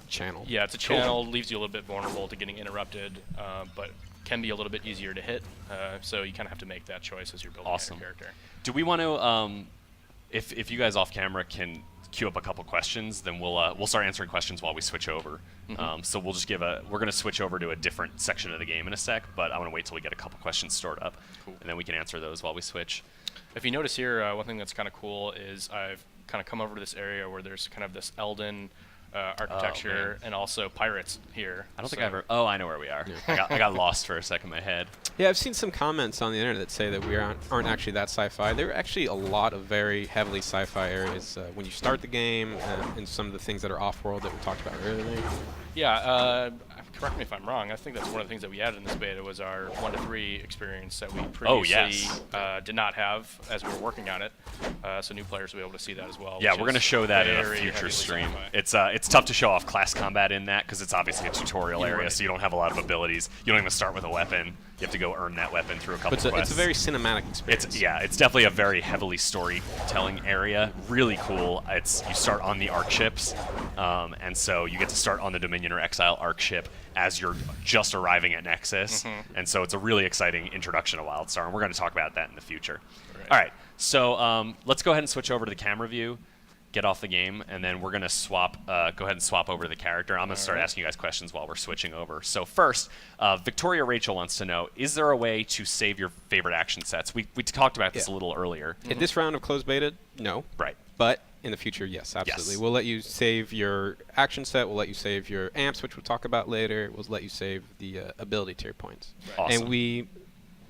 channel? Yeah, it's a channel, leaves you a little bit vulnerable to getting interrupted, but can be a little bit easier to hit. So you kind of have to make that choice as you're building your character. Do we want to, if you guys off camera can queue up a couple questions, then we'll start answering questions while we switch over. So we'll just we're going to switch over to a different section of the game in a sec, but I want to wait till we get a couple questions stored up, and then we can answer those while we switch. If you notice here, one thing that's kind of cool is I've kind of come over to this area where there's kind of this Elden architecture and also pirates here. I don't think I ever. Oh, I know where we are. I got lost for a second in my head. Yeah, I've seen some comments on the internet that say that we aren't actually that sci-fi. There are actually a lot of very heavily sci-fi areas when you start the game, and some of the things that are off-world that we talked about earlier. Yeah, I'm correct me if I'm wrong, I think that's one of the things that we added in this beta was our 1 to 3 experience that we previously did not have as we were working on it. So new players will be able to see that as well. Yeah, we're going to show that in a very future heavily stream. sci-fi. It's tough to show off class combat in that because it's obviously a tutorial area, so you don't have a lot of abilities. You don't even start with a weapon. You have to go earn that weapon through a couple But quests. it's a very cinematic experience. It's definitely a very heavily storytelling area. Really cool. You start on the Ark ships, and so you get to start on the Dominion or Exile Ark ship as you're just arriving at Nexus, and so it's a really exciting introduction to WildStar, and we're going to talk about that in the future. All right, so let's go ahead and switch over to the camera view. Get off the game, and then we're gonna swap. Go ahead and swap over to the character. I'm gonna start asking you guys questions while we're switching over. So first, Victoria Rachel wants to know: is there a way to save your favorite action sets? We talked about this a little earlier. In this round of closed beta, no. Right. But in the future, yes, absolutely. Yes. We'll let you save your action set. We'll let you save your amps, which we'll talk about later. We'll let you save the ability tier points. Right. Awesome. And we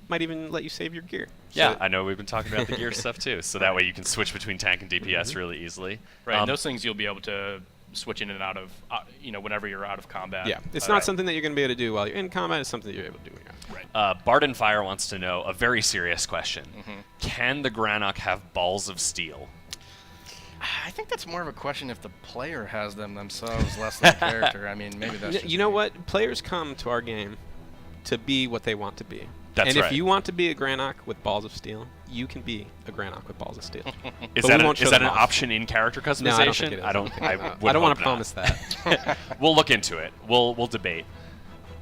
might even let you save your gear. Yeah, So I know we've been talking about the gear stuff too. So that way you can switch between tank and DPS really easily. Right, and those things you'll be able to switch in and out of, whenever you're out of combat. yeah, it's not something that you're going to be able to do while you're in combat. It's something that you're able to do when you're out. Right. Barden Fire wants to know a very serious question: can the Granok have balls of steel? I think that's more of a question if the player has them themselves, less than the character. I mean, maybe that's just You know me. what? Players come to our game to be what they want to be. That's and right. if you want to be a Granok with balls of steel, you can be a Granok with balls of steel. Is But that we an, won't is show that them an off. option in character customization? No, I don't think it is. I don't. I would don't want hope to promise not. that. We'll look into it. We'll debate.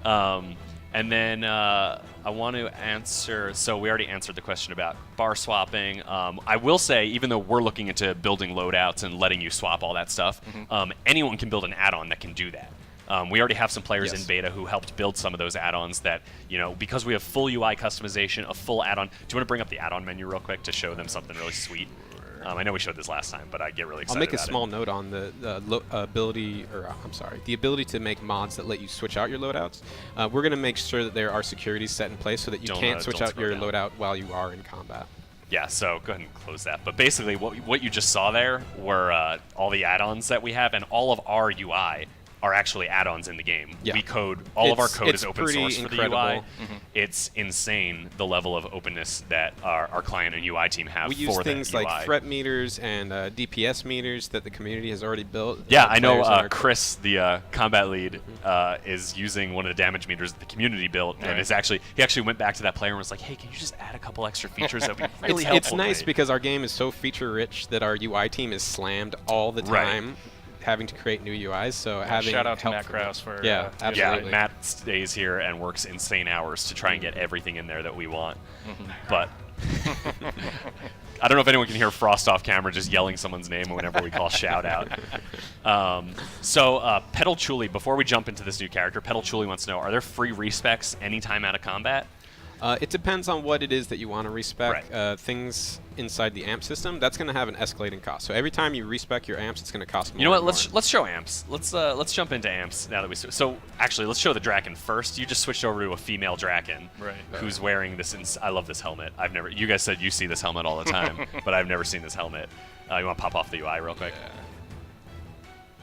And then I want to answer. So we already answered the question about bar swapping. I will say, even though we're looking into building loadouts and letting you swap all that stuff, anyone can build an add-on that can do that. We already have some players in beta who helped build some of those add-ons that, because we have full UI customization, a full add-on. Do you want to bring up the add-on menu real quick to show them something really sweet? I know we showed this last time, but I get really excited I'll make a about small note on the the ability to make mods that let you switch out your loadouts. We're going to make sure that there are securities set in place so that you can't switch don't out your scroll down. loadout while you are in combat. Yeah, so go ahead and close that. But basically, what you just saw there were all the add-ons that we have, and all of our UI are actually add-ons in the game. Yeah. We code, all of our code It's is open pretty source for the UI. incredible. It's insane the level of openness that our client and UI team have We for use the things UI. like threat meters and DPS meters that the community has already built. Yeah, I know Players in our- Chris, the combat lead, is using one of the damage meters that the community built, and he actually went back to that player and was like, "Hey, can you just add a couple extra features? That would be really helpful." It's nice because our game is so feature-rich that our UI team is slammed all the Right. time, having to create new UIs. So having Shout out to help Matt for Krause that. for yeah, Yeah, absolutely. Matt stays here and works insane hours to try and get everything in there that we want. But I don't know if anyone can hear Frost off camera just yelling someone's name whenever we call shout out. So Pedal Chuli, before we jump into this new character, Pedal Chuli wants to know, are there free respecs anytime out of combat? It depends on what it is that you want to respec. Right. Things inside the amp system, that's going to have an escalating cost. So every time you respec your amps, it's going to cost more. You know what? and more. Let's show amps. Let's jump into amps now that we. So actually, let's show the Draken first. You just switched over to a female Draken, Right. Who's wearing this. I love this helmet. I've never. You guys said you see this helmet all the time, but I've never seen this helmet. You want to pop off the UI real quick?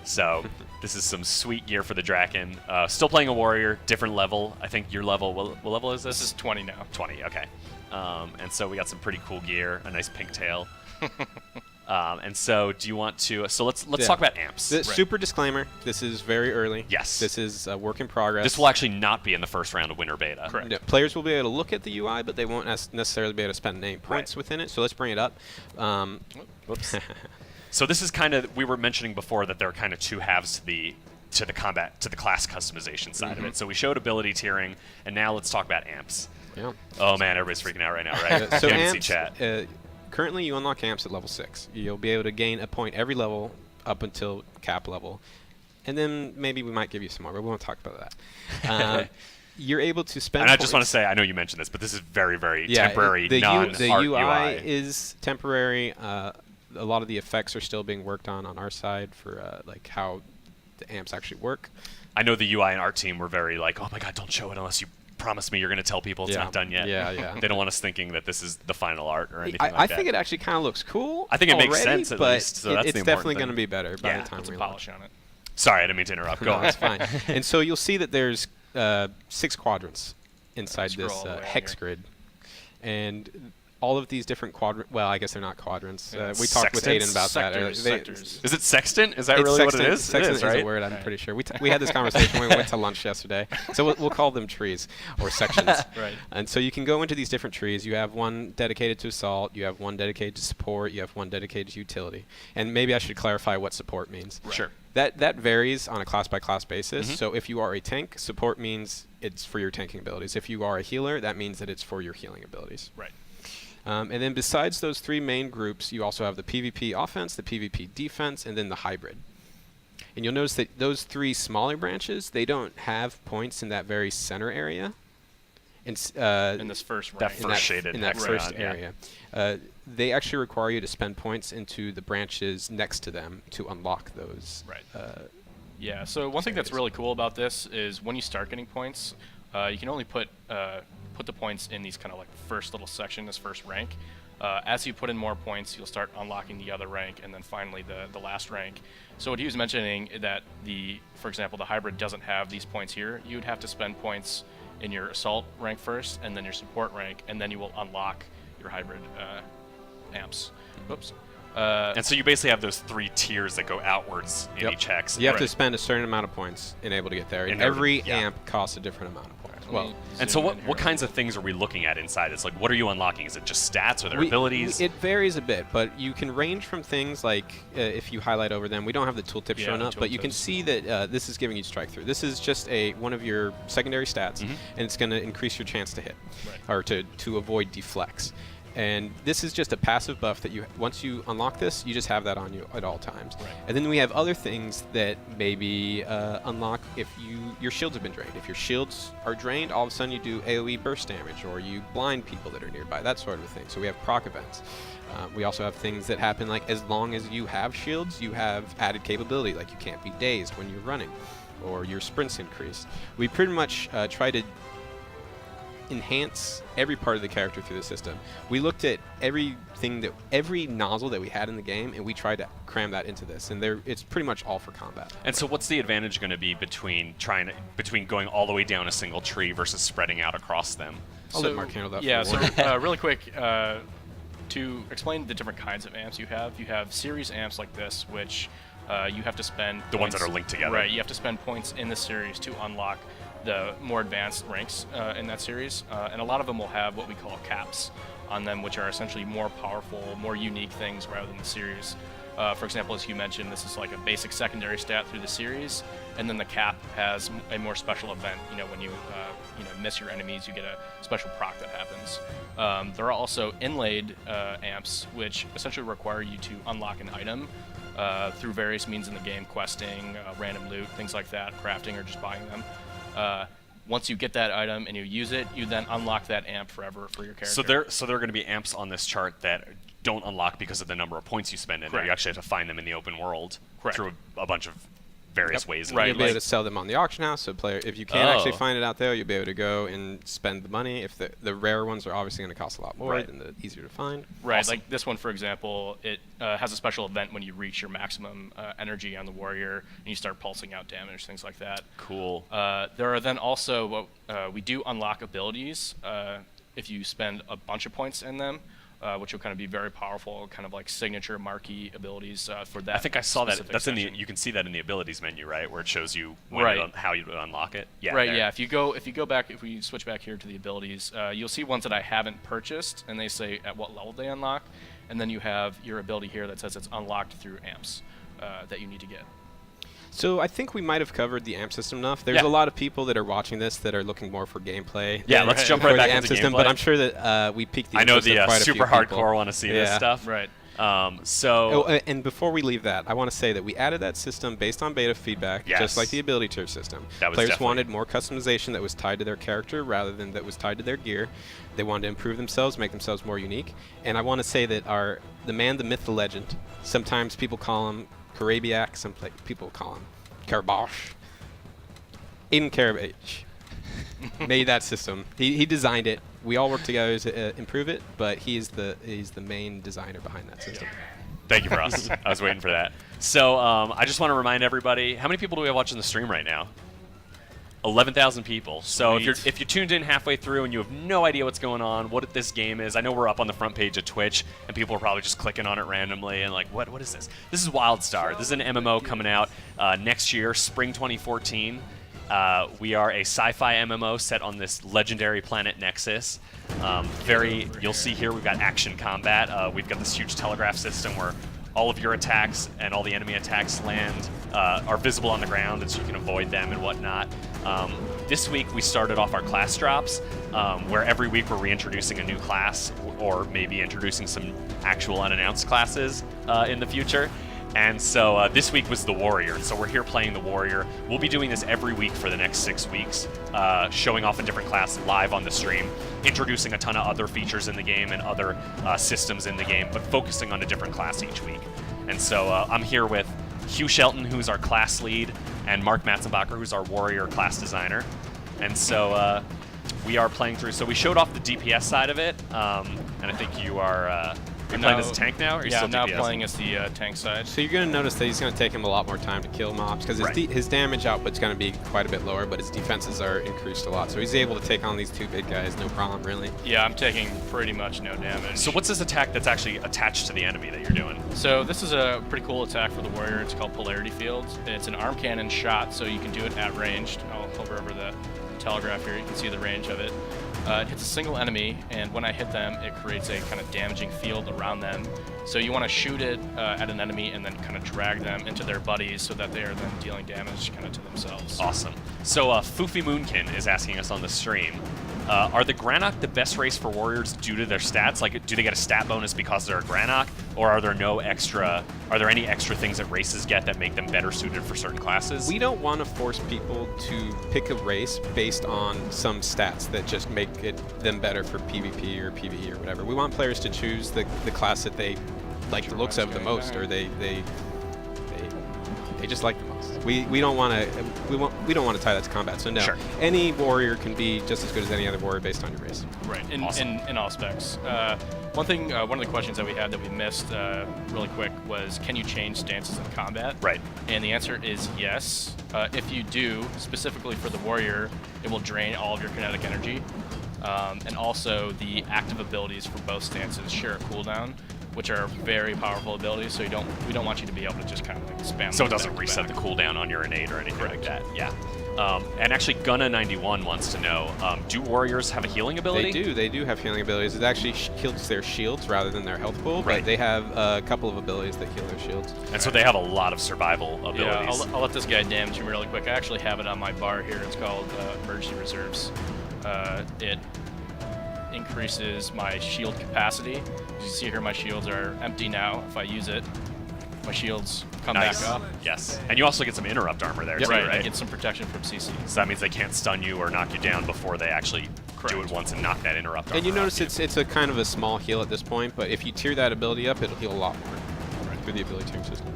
So this is some sweet gear for the Draken. Still playing a warrior, different level. I think your level. What level is this? This is 20 now. 20. Okay. And so we got some pretty cool gear. A nice pink tail. And so, do you want to? So let's talk about amps. Super disclaimer: this is very early. Yes. This is a work in progress. This will actually not be in the first round of winter beta. Correct. Yeah, players will be able to look at the UI, but they won't necessarily be able to spend any points within it. So let's bring it up. Whoops. So this is kind of, we were mentioning before that there are kind of two halves to the class customization side of it. So we showed ability tiering, and now let's talk about amps. Yeah. Oh man, everybody's freaking out right now, right? So Can't even amps, see chat. currently you unlock amps at level 6. You'll be able to gain a point every level up until cap level. And then maybe we might give you some more, but we won't talk about that. You're able to spend And I just want to points. say, I know you mentioned this, but this is very, very Yeah, temporary, the non-art UI UI. is temporary. A lot of the effects are still being worked on our side for like how the amps actually work. I know the UI and art team were very like, oh my god, don't show it unless you promise me you're going to tell people it's not done yet. Yeah. They don't want us thinking that this is the final art or anything like I that. think it actually kind of looks cool. I think it makes already, sense at but least, so that's the it's important definitely thing. going to be better by Yeah, the time Put some we polish launch. on it. Sorry, I didn't mean to interrupt. Go No, on. that's fine. And so you'll see that there's 6 quadrants inside Scroll this all the way down hex here. grid. And all of these different well, I guess they're not quadrants. Yeah, We talked with sextants? Aiden about Sectors, that. sectors. Is it sextant? Is that It's really what sextant. it is? Sextant it is, right? a word, I'm Right. pretty sure. We had this conversation when we went to lunch yesterday. So we'll call them trees or sections. Right. And so you can go into these different trees. You have one dedicated to assault. You have one dedicated to support. You have one dedicated to utility. And maybe I should clarify what support means. Sure. That varies on a class-by-class basis. Mhm. So if you are a tank, support means it's for your tanking abilities. If you are a healer, that means that it's for your healing abilities. Right. And then besides those 3 main groups, you also have the PvP offense, the PvP defense, and then the hybrid. And you'll notice that those 3 smaller branches, they don't have points in that very center area. In this first That rank. first shaded in that hexagon, first yeah. area. They actually require you to spend points into the branches next to them to unlock those. Right. Yeah, so one thing that's really cool about this is when you start getting points, you can only put the points in these kind of like first little section, this first rank. As you put in more points, you'll start unlocking the other rank, and then finally the last rank. So what he was mentioning that for example, the hybrid doesn't have these points here. You'd have to spend points in your assault rank first, and then your support rank, and then you will unlock your hybrid amps. Oops. And so you basically have those 3 tiers that go outwards in Yep. each hex. You have to Right. spend a certain amount of points in able to get there. And In order to- every yeah. amp costs a different amount of points. Well, And so what kinds of things are we looking at inside? It's like, what are you unlocking? Is it just stats or their abilities? It varies a bit, but you can range from things like, if you highlight over them, we don't have the tooltip Yeah, shown the up, but you can tooltips. see that this is giving you strike through. This is just one of your secondary stats, and it's going to increase your chance to hit, Right. or to avoid deflects. And this is just a passive buff that once you unlock this, you just have that on you at all times. Right. And then we have other things that maybe unlock if your shields have been drained. If your shields are drained, all of a sudden you do AoE burst damage, or you blind people that are nearby, that sort of thing. So we have proc events. We also have things that happen like as long as you have shields, you have added capability, like you can't be dazed when you're running, or your sprints increased. We pretty much try to enhance every part of the character through the system. We looked at every nozzle that we had in the game, and we tried to cram that into this. And it's pretty much all for combat. And so what's the advantage going to be between going all the way down a single tree versus spreading out across them? I'll let Mark handle that. Yeah, for so really quick, to explain the different kinds of amps you have series amps like this, which you have to spend The ones that points- are linked together. Right, you have to spend points in the series to unlock the more advanced ranks in that series, and a lot of them will have what we call caps on them, which are essentially more powerful, more unique things rather than the series. For example, as you mentioned, this is like a basic secondary stat through the series, and then the cap has a more special event. When you miss your enemies, you get a special proc that happens. There are also inlaid amps, which essentially require you to unlock an item through various means in the game, questing, random loot, things like that, crafting, or just buying them. Once you get that item and you use it, you then unlock that amp forever for your character. So there are going to be amps on this chart that don't unlock because of the number of points you spend in there. Correct. You actually have to find them in the open world Correct. through a bunch of various ways. in the Right, You'll game. be able like- to sell them on the auction house. So if you can't actually Oh. find it out there, you'll be able to go and spend the money. If the rare ones are obviously going to cost a lot more Right. than the easier to find. Right, Awesome. like this one, for example, it has a special event when you reach your maximum energy on the warrior and you start pulsing out damage, things like that. Cool. There are then also, we do unlock abilities if you spend a bunch of points in them, which will kind of be very powerful, kind of like signature marquee abilities for that. I think I saw that. specific That's section. you can see that in the abilities menu, right, where it shows you when Right. how you unlock it. Yeah. Right, there. yeah. If you go back, if we switch back here to the abilities, you'll see ones that I haven't purchased, and they say at what level they unlock, and then you have your ability here that says it's unlocked through amps that you need to get. So I think we might have covered the amp system enough. There's Yeah. a lot of people that are watching this that are looking more for gameplay. Yeah, than let's jump for right the back amp into system. gameplay. But I'm sure that we piqued the I know interest of the quite a few super people. hardcore want to see this Yeah. stuff. Right. So And before we leave that, I want to say that we added that system based on beta feedback, Yes. just like the ability tier system. That was Players definitely- wanted more customization that was tied to their character rather than that was tied to their gear. They wanted to improve themselves, make themselves more unique. And I want to say that the man, the myth, the legend, sometimes people call him Karabiak, some people call him Karabosh. Aiden Karabach made that system. He designed it. We all worked together to improve it, but he's the main designer behind that system. thank you, Ross. I was waiting for that. So I just want to remind everybody, how many people do we have watching the stream right now? 11,000 people. So if you tuned in halfway through and you have no idea what's going on, what this game is, I know we're up on the front page of Twitch, and people are probably just clicking on it randomly and like, what is this? This is WildStar. This is an MMO coming out next year, spring 2014. We are a sci-fi MMO set on this legendary planet Nexus. You'll see here we've got action combat. We've got this huge telegraph system where all of your attacks and all the enemy attacks are visible on the ground, and so you can avoid them and whatnot. This week we started off our class drops, where every week we're reintroducing a new class, or maybe introducing some actual unannounced classes in the future. And so this week was the Warrior, and so we're here playing the Warrior. We'll be doing this every week for the next 6 weeks, showing off a different class live on the stream, introducing a ton of other features in the game and other systems in the game, but focusing on a different class each week. And so I'm here with Hugh Shelton, who's our class lead, and Mark Matzenbacher, who's our Warrior class designer. And so we are playing through. So we showed off the DPS side of it, and I think you are... You're playing as a tank now, or are you still I'm now DPSing? playing as the tank side. So you're going to notice that he's going to take him a lot more time to kill mobs, because his damage output's going to be quite a bit lower, but his defenses are increased a lot. So he's able to take on these 2 big guys, no problem, really. Yeah, I'm taking pretty much no damage. So what's this attack that's actually attached to the enemy that you're doing? So this is a pretty cool attack for the Warrior. It's called Polarity Field. It's an arm cannon shot, so you can do it at ranged. I'll hover over the telegraph here. You can see the range of it. It hits a single enemy, and when I hit them, it creates a kind of damaging field around them. So you want to shoot it at an enemy and then kind of drag them into their buddies so that they are then dealing damage kind of to themselves. Awesome. So Foofy Moonkin is asking us on the stream, are the Granok the best race for Warriors due to their stats? Like, do they get a stat bonus because they're a Granok, or are there any extra things that races get that make them better suited for certain classes? We don't want to force people to pick a race based on some stats that just make them better for PvP or PvE or whatever. We want players to choose the class that they like the looks of the most, or they just like the most. We don't want to tie that to combat. So no, any warrior can be just as good as any other warrior based on your race. Right. In all specs. One of the questions that we had that we missed really quick was, can you change stances in combat? Right. And the answer is yes. If you do, specifically for the warrior, it will drain all of your kinetic energy. And also the active abilities for both stances share a cooldown, which are very powerful abilities, so we don't want you to be able to just kind of like spam. So it doesn't reset the cooldown on your innate or anything like that. Yeah. And actually, Gunna91 wants to know, do warriors have a healing ability? They do have healing abilities. It actually heals their shields rather than their health pool, but they have a couple of abilities that heal their shields. And so they have a lot of survival abilities. Yeah, I'll let this guy damage him really quick. I actually have it on my bar here. It's called Emergency Reserves. It increases my shield capacity. As you can see here, my shields are empty now. If I use it, my shields come back up. Yes. And you also get some interrupt armor there, too, right? right? I get some protection from CC. So that means they can't stun you or knock you down before they actually do it once and knock that interrupt armor. And you notice it's a kind of a small heal at this point, but if you tier that ability up, it'll heal a lot more through the ability tiering system.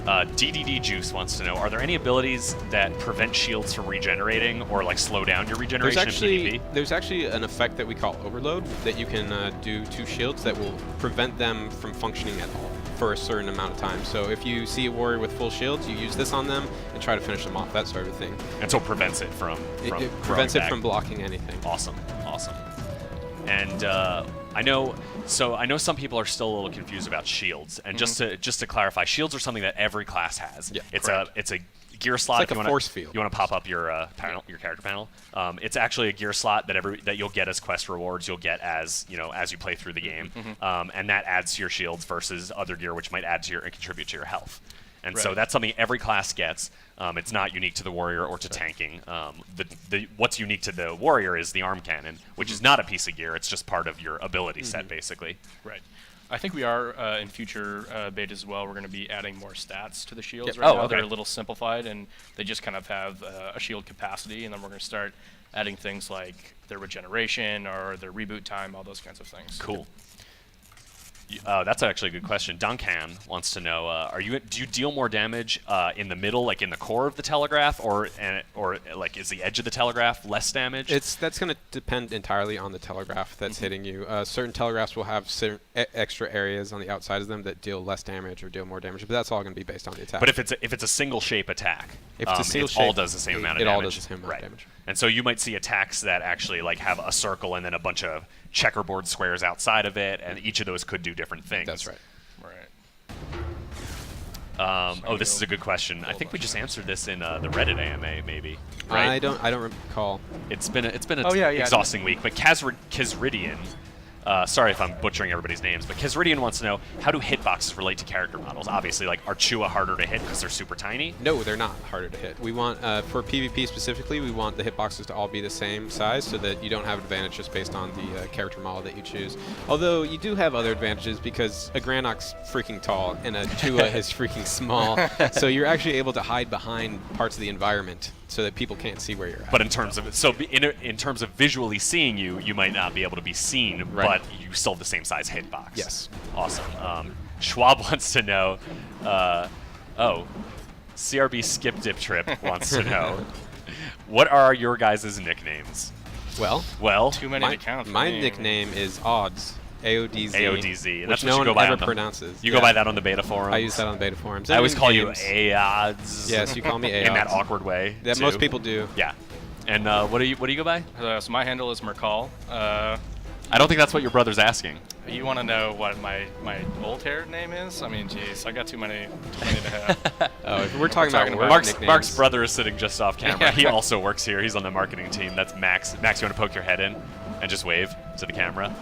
DDD Juice wants to know, are there any abilities that prevent shields from regenerating or like slow down your regeneration in PvP? There's actually an effect that we call Overload that you can do to shields that will prevent them from functioning at all for a certain amount of time. So if you see a warrior with full shields, you use this on them and try to finish them off, that sort of thing. And so it prevents it from It prevents it from blocking anything. Awesome. And I know some people are still a little confused about shields. And just to clarify, shields are something that every class has. Yeah, it's a gear slot. It's like a force field. You want to pop up your panel, your character panel. It's actually a gear slot that you'll get as quest rewards. You'll get as you play through the game, and that adds to your shields versus other gear, which might add to and contribute to your health. And so that's something every class gets. It's not unique to the warrior or to tanking. What's unique to the warrior is the arm cannon, which is not a piece of gear. It's just part of your ability set, basically. Right. I think we are in future betas as well. We're going to be adding more stats to the shields. Right now they're a little simplified, and they just kind of have a shield capacity, and then we're going to start adding things like their regeneration or their reboot time, all those kinds of things. Cool. That's actually a good question. Duncan wants to know: do you deal more damage in the middle, like in the core of the telegraph, or like is the edge of the telegraph less damage? That's going to depend entirely on the telegraph that's hitting you. Certain telegraphs will have extra areas on the outside of them that deal less damage or deal more damage, but that's all going to be based on the attack. But if it's a single shape attack, if it's a single it shape, all does the same amount of damage. It damage. all does the same amount of damage. And so you might see attacks that actually like have a circle and then a bunch of checkerboard squares outside of it, and each of those could do different things. That's right. Oh, this is a good question. I think we just answered this in the Reddit AMA, maybe. Right? I don't recall. It's been an yeah, exhausting week, but Kazridian. Sorry if I'm butchering everybody's names, but Kazridian wants to know, how do hitboxes relate to character models? Obviously, like, are Chua harder to hit because they're super tiny? No, they're not harder to hit. We want, for PvP specifically, we want the hitboxes to all be the same size so that you don't have an advantage just based on the character model that you choose. Although, you do have other advantages because a Granok's freaking tall and a Chua is freaking small, so you're actually able to hide behind parts of the environment so that people can't see where you're at. But in terms of in terms of visually seeing you, you might not be able to be seen, right. but you still have the same size hitbox. Yes. Awesome. Schwab wants to know. CRB Skip Dip Trip wants to know, what are your guys' nicknames? Well, Too many to count. My nickname is Odds. AODZ. AODZ. Which That's no what you one go by ever pronounces. You go by that on the beta forums? I use that on the beta forums. I always call you games. AODZ. Yes, you call me AODZ. In that awkward way. That too. most people do. Yeah. And what do you go by? So my handle is Mercall. I don't think that's what your brother's asking. You want to know what my old hair name is? I mean, geez, I got too many to have. Oh, if we're talking about work Mark's nicknames. brother is sitting just off camera. Yeah. He also works here. He's on the marketing team. That's Max. Max, you want to poke your head in and just wave to the camera?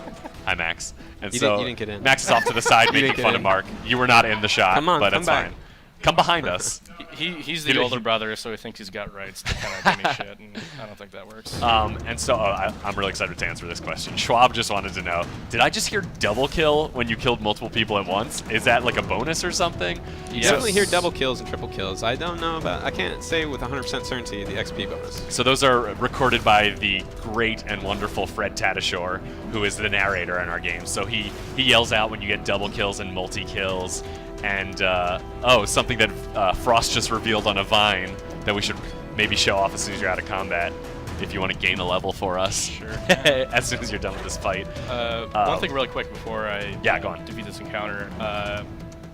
Hi, Max. And You so didn't get in. Max is off to the side making didn't get fun of in. Mark. You were not in the shot, Come on, but come it's back. fine. Come behind us. He's the older brother, so he thinks he's got rights to kind of do me shit, and I don't think that works. And so I'm really excited to answer this question. Schwab just wanted to know, did I just hear double kill when you killed multiple people at once? Is that like a bonus or something? You definitely hear double kills and triple kills. I don't know about. I can't say with 100% certainty the XP bonus. So those are recorded by the great and wonderful Fred Tadashore, who is the narrator in our game. So he yells out when you get double kills and multi-kills. And, something that Frost just revealed on a Vine that we should maybe show off as soon as you're out of combat, if you want to gain a level for us. Sure. As soon as you're done with this fight. One thing really quick before I go on. defeat this encounter.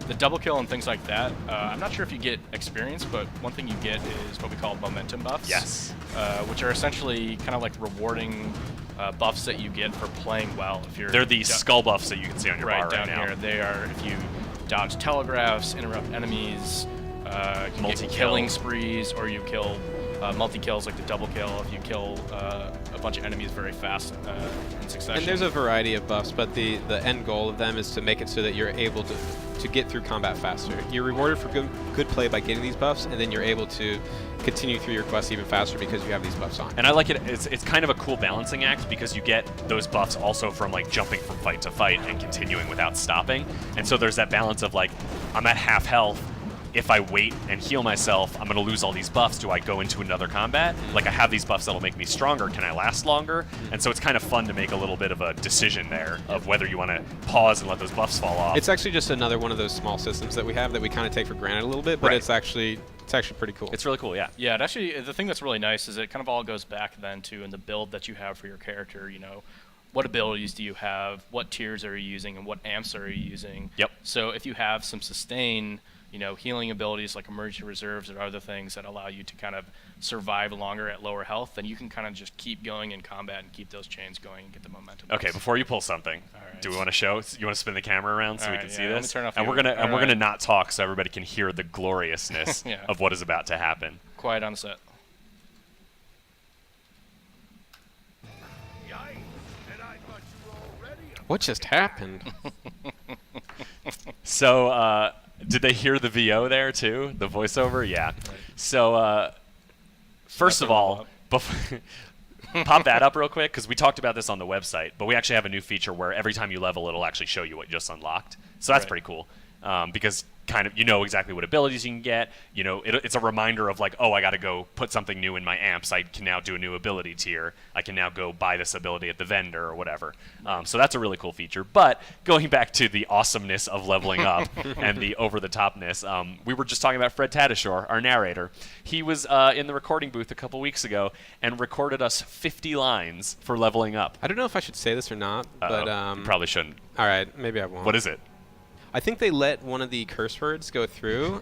The double kill and things like that, I'm not sure if you get experience, but one thing you get is what we call momentum buffs. Yes. Which are essentially kind of like rewarding buffs that you get for playing well. They're the skull buffs that you can see on your bar down right now. here. They are if you dodge telegraphs, interrupt enemies, you get killing sprees, or you kill multi-kills like the double kill if you kill a bunch of enemies very fast in succession. And there's a variety of buffs, but the end goal of them is to make it so that you're able to get through combat faster. You're rewarded for good play by getting these buffs, and then you're able to continue through your quests even faster because you have these buffs on. And I like it. It's kind of a cool balancing act because you get those buffs also from like jumping from fight to fight and continuing without stopping. And so there's that balance of like, I'm at half health. If I wait and heal myself, I'm going to lose all these buffs. Do I go into another combat? Like, I have these buffs that'll make me stronger. Can I last longer? And so it's kind of fun to make a little bit of a decision there of whether you want to pause and let those buffs fall off. It's actually just another one of those small systems that we have that we kind of take for granted a little bit, but Right. it's actually pretty cool. It's really cool, yeah. Yeah, it actually, the thing that's really nice is it kind of all goes back then to in the build that you have for your character, you know, what abilities do you have, what tiers are you using, and what amps are you using. Yep. So if you have some sustain, you know, healing abilities like emergency reserves or other things that allow you to kind of survive longer at lower health, then you can kind of just keep going in combat and keep those chains going and get the momentum. Okay, before you pull something, All right. do we want to show? You want to spin the camera around so All we right, can see yeah, let me this? turn off And the- we're gonna all right. not talk so everybody can hear the gloriousness Yeah. of what is about to happen. Quiet on set. What just happened? So, did they hear the VO there too? The voiceover? Yeah. So, first of all, pop that up real quick because we talked about this on the website, but we actually have a new feature where every time you level, it'll actually show you what you just unlocked. So that's Right. pretty cool because you know exactly what abilities you can get. You know, it's a reminder of like, oh, I got to go put something new in my amps. I can now do a new ability tier. I can now go buy this ability at the vendor or whatever. So that's a really cool feature. But going back to the awesomeness of leveling up and the over-the-topness, we were just talking about Fred Tatasciore, our narrator. He was in the recording booth a couple weeks ago and recorded us 50 lines for leveling up. I don't know if I should say this or not, but you probably shouldn't. all right, maybe I won't. What is it? I think they let one of the curse words go through.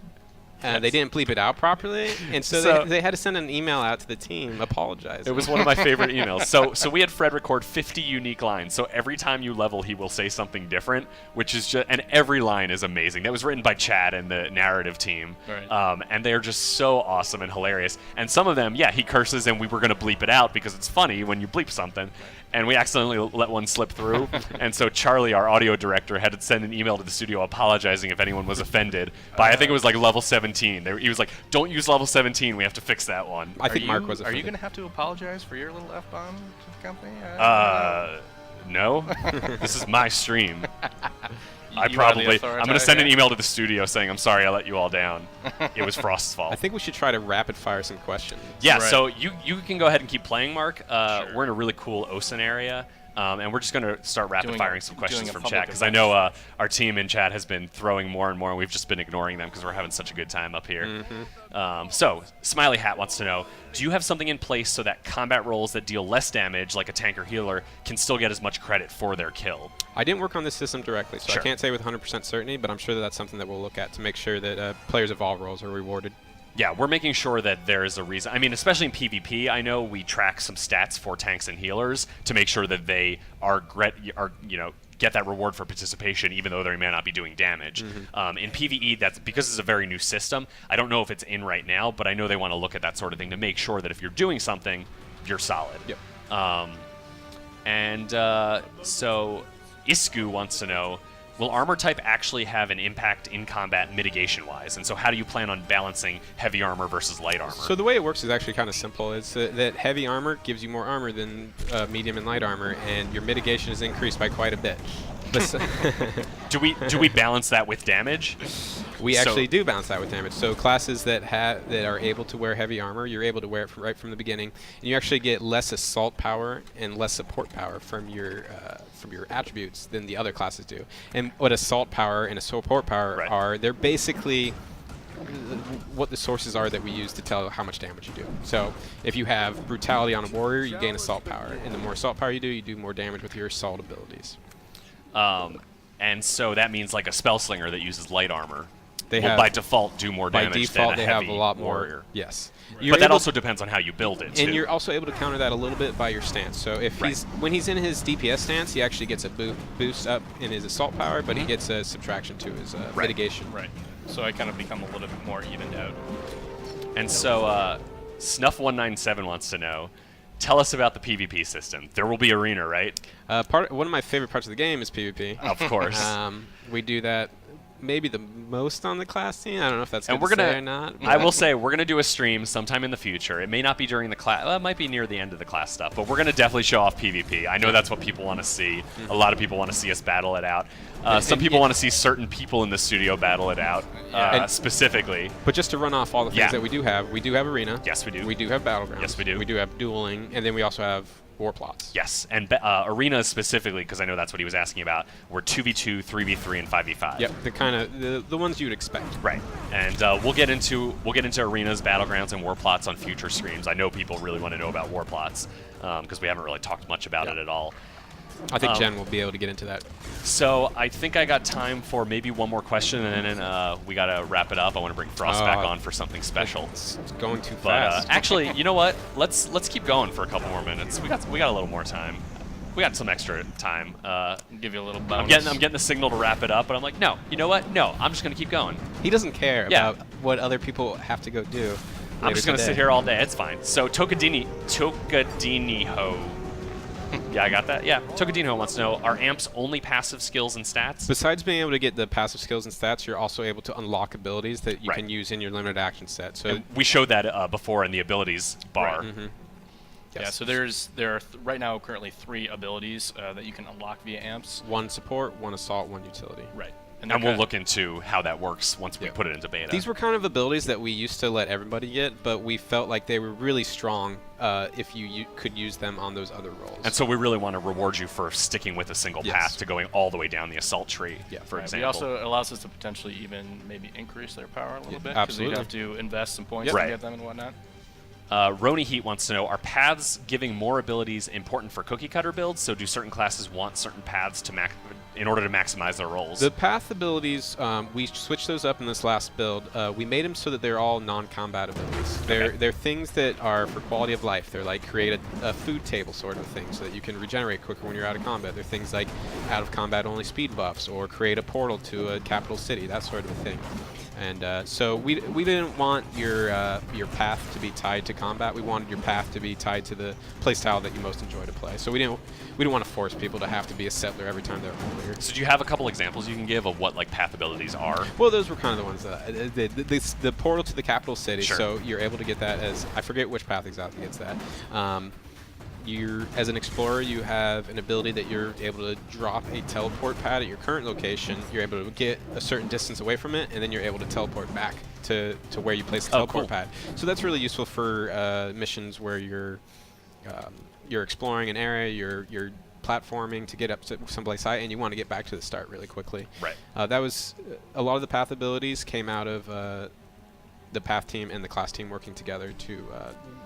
They didn't bleep it out properly, and so they had to send an email out to the team apologizing. It was one of my favorite emails. So we had Fred record 50 unique lines. So every time you level, he will say something different, which is just, and every line is amazing. That was written by Chad and the narrative team. Right. And they're just so awesome and hilarious. And some of them, yeah, he curses, and we were going to bleep it out because it's funny when you bleep something. And we accidentally let one slip through. And so Charlie, our audio director, had to send an email to the studio apologizing if anyone was offended by, I think it was like level 17. He was like, don't use level 17. We have to fix that one. I think Mark was Are offended. you going to have to apologize for your little F-bomb to the company? No. This is my stream. I'm You going are the to send an authority. email to the studio saying, I'm sorry I let you all down. It was Frost's fault. I think we should try to rapid fire some questions. Yeah, Right. so you can go ahead and keep playing, Mark. Sure. We're in a really cool OSIN area, and we're just going to start rapid firing some questions doing a from public chat, because I event. know our team in chat has been throwing more and more, and we've just been ignoring them because we're having such a good time up here. So Smiley Hat wants to know, do you have something in place so that combat roles that deal less damage, like a tank or healer, can still get as much credit for their kill? I didn't work on this system directly, so Sure. I can't say with 100% certainty, but I'm sure that that's something that we'll look at to make sure that players of all roles are rewarded. Yeah, we're making sure that there is a reason. I mean, especially in PvP, I know we track some stats for tanks and healers to make sure that they get that reward for participation, even though they may not be doing damage. In PvE, that's because it's a very new system. I don't know if it's in right now, but I know they want to look at that sort of thing to make sure that if you're doing something, you're solid. Yep. So Isku wants to know, will armor type actually have an impact in combat mitigation-wise? And so how do you plan on balancing heavy armor versus light armor? So the way it works is actually kind of simple. It's that heavy armor gives you more armor than medium and light armor, and your mitigation is increased by quite a bit. do we balance that with damage? We actually do balance that with damage. So classes that are able to wear heavy armor, you're able to wear it right from the beginning, and you actually get less assault power and less support power from your attributes than the other classes do. And what assault power and a support power are, they're basically what the sources are that we use to tell how much damage you do. So if you have brutality on a warrior, you gain assault power, and the more assault power you do more damage with your assault abilities. And so that means like a spell slinger that uses light armor will have, by default do more by damage default, than a they have heavy a lot more. warrior. Yes. But that also depends on how you build it, too. And you're also able to counter that a little bit by your stance. So if when he's in his DPS stance, he actually gets a boost up in his assault power, but he gets a subtraction to his mitigation. Right. So I kind of become a little bit more evened out. And so Snuff197 wants to know, tell us about the PvP system. There will be arena, right? One of my favorite parts of the game is PvP. Of course. We do that maybe the most on the class team. I don't know if that's good and we're to gonna, say or not. I will say we're going to do a stream sometime in the future. It may not be during the class. Well, it might be near the end of the class stuff. But we're going to definitely show off PvP. I know that's what people want to see. A lot of people want to see us battle it out. Some people want to see certain people in the studio battle it out, specifically. But just to run off all the things that we do have arena. Yes, we do. We do have battlegrounds. Yes, we do. We do have dueling, and then we also have war plots. Yes, and arenas specifically, because I know that's what he was asking about, were 2v2, 3v3, and 5v5. Yep, the kind of the ones you'd expect. Right, and we'll get into arenas, battlegrounds, and war plots on future streams. I know people really want to know about war plots because we haven't really talked much about it at all. I think Jen will be able to get into that. So I think I got time for maybe one more question, and then we got to wrap it up. I want to bring Frost back on for something special. It's going too But fast. actually, you know what? Let's keep going for a couple more minutes. We got a little more time. We got some extra time. Give you a little bonus. I'm getting the signal to wrap it up, but I'm like, no. You know what? No. I'm just gonna keep going. He doesn't care about what other people have to go do. I'm just gonna sit here all day. It's fine. So Tokadiniho. Yeah, I got that. Yeah, Tokadiniho wants to know, are amps only passive skills and stats? Besides being able to get the passive skills and stats, you're also able to unlock abilities that you can use in your limited action set. So we showed that before in the abilities bar. Right. Yeah, so there are right now currently 3 abilities that you can unlock via amps. 1 support, 1 assault, 1 utility. Right. And we'll look into how that works once we put it into beta. These were kind of abilities that we used to let everybody get, but we felt like they were really strong if you could use them on those other roles. And so we really want to reward you for sticking with a single path to going all the way down the assault tree, for example. We also allows us to potentially even maybe increase their power a little bit, because absolutely. we'd have to invest some points to get them and whatnot. Roni Heat wants to know, are paths giving more abilities important for cookie cutter builds? So do certain classes want certain paths to in order to maximize their roles? The path abilities, we switched those up in this last build. We made them so that they're all non-combat abilities. They're things that are for quality of life. They're like create a food table sort of thing so that you can regenerate quicker when you're out of combat. They're things like out of combat only speed buffs, or create a portal to a capital city, that sort of a thing. And so we didn't want your path to be tied to combat. We wanted your path to be tied to the playstyle that you most enjoy to play. So we didn't want to force people to have to be a settler every time they're over here. So do you have a couple examples you can give of what path abilities are? Well, those were kind of the ones that the portal to the capital city. Sure. So you're able to get that as, I forget which path exactly gets that. As an explorer, you have an ability that you're able to drop a teleport pad at your current location. You're able to get a certain distance away from it, and then you're able to teleport back to where you place the teleport pad. So that's really useful for missions where you're exploring an area, you're platforming to get up to someplace high, and you want to get back to the start really quickly. Right. That was a lot of the path abilities came out of the path team and the class team working together to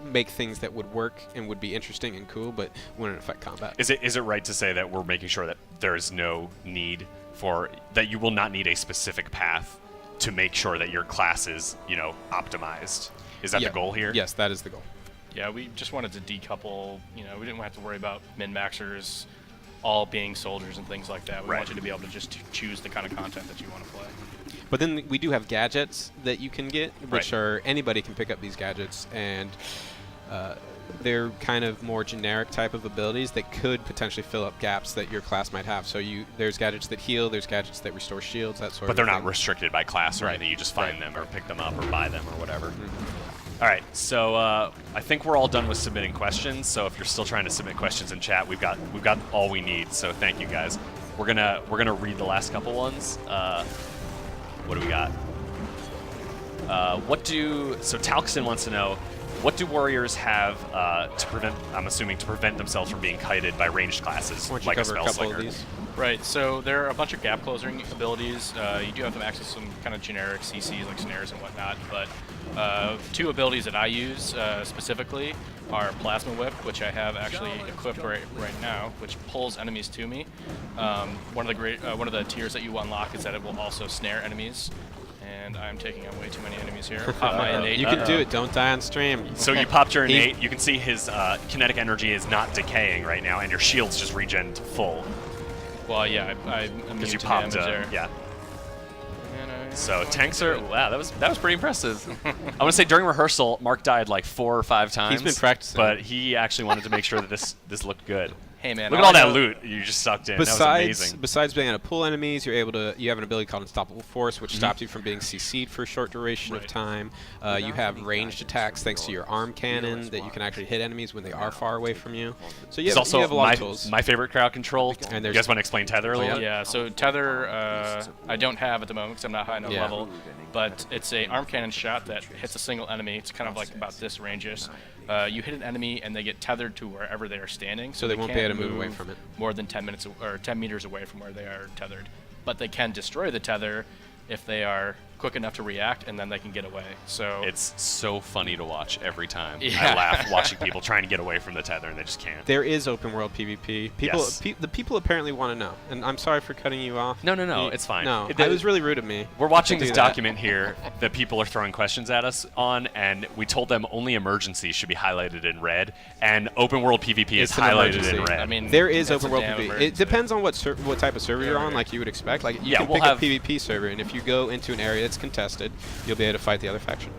make things that would work and would be interesting and cool, but wouldn't affect combat. Is it right to say that we're making sure that there is no need that you will not need a specific path to make sure that your class is, optimized? Is that the goal here? Yes, that is the goal. Yeah, we just wanted to decouple. We didn't have to worry about min-maxers all being soldiers and things like that. We want you to be able to just choose the kind of content that you want to play. But then we do have gadgets that you can get, which are anybody can pick up these gadgets, and they're kind of more generic type of abilities that could potentially fill up gaps that your class might have. So there's gadgets that heal, there's gadgets that restore shields, that sort of thing. But they're not restricted by class or anything. You just find them or pick them up or buy them or whatever. All right, so I think we're all done with submitting questions. So if you're still trying to submit questions in chat, we've got all we need. So thank you guys. We're gonna read the last couple ones. What do we got? So Talkson wants to know, what do warriors have to prevent themselves from being kited by ranged classes like a Spellslinger? Right, so there are a bunch of gap closing abilities. You do have to access some kind of generic CCs like snares and whatnot, but two abilities that I use specifically are Plasma Whip, which I have actually equipped right now, which pulls enemies to me. One of the tiers that you unlock is that it will also snare enemies. And I'm taking on way too many enemies here. Pop my innate. You can do it. Don't die on stream. So you popped your innate. You can see his kinetic energy is not decaying right now, and your shield's just regen to full. Well, yeah, I'm immune to damage there. Yeah. So tanks are, wow, that was pretty impressive. I want to say during rehearsal, Mark died like 4 or 5 times. He's been practicing, but he actually wanted to make sure that this looked good. Hey man, look at all that loot you just sucked in. That was amazing. Besides being able to pull enemies, you have an ability called Unstoppable Force, which stops you from being CC'd for a short duration of time. You have ranged attacks thanks to your arm cannon that you can actually hit enemies when they are far away from you. So you have a lot of tools. My favorite crowd control. And you guys want to explain Tether a little? Yeah, so Tether I don't have at the moment because I'm not high enough level, but it's a arm cannon shot that hits a single enemy. It's kind of like about this range-ish. You hit an enemy and they get tethered to wherever they are standing, so they won't be able to move away from it more than 10 meters away from where they are tethered. But they can destroy the tether if they are quick enough to react, and then they can get away. So it's so funny to watch every time. I laugh watching people trying to get away from the tether and they just can't. There is open world PvP. The people apparently want to know, and I'm sorry for cutting you off. No, it's fine. No, it was really rude of me. We're watching this document here that people are throwing questions at us on, and we told them only emergencies should be highlighted in red, and open world PvP is highlighted in red. I mean, there is open world PvP. It depends on what type of server you're on, like you would expect. Like you can pick a PvP server, and if you go into an area that's contested, you'll be able to fight the other faction.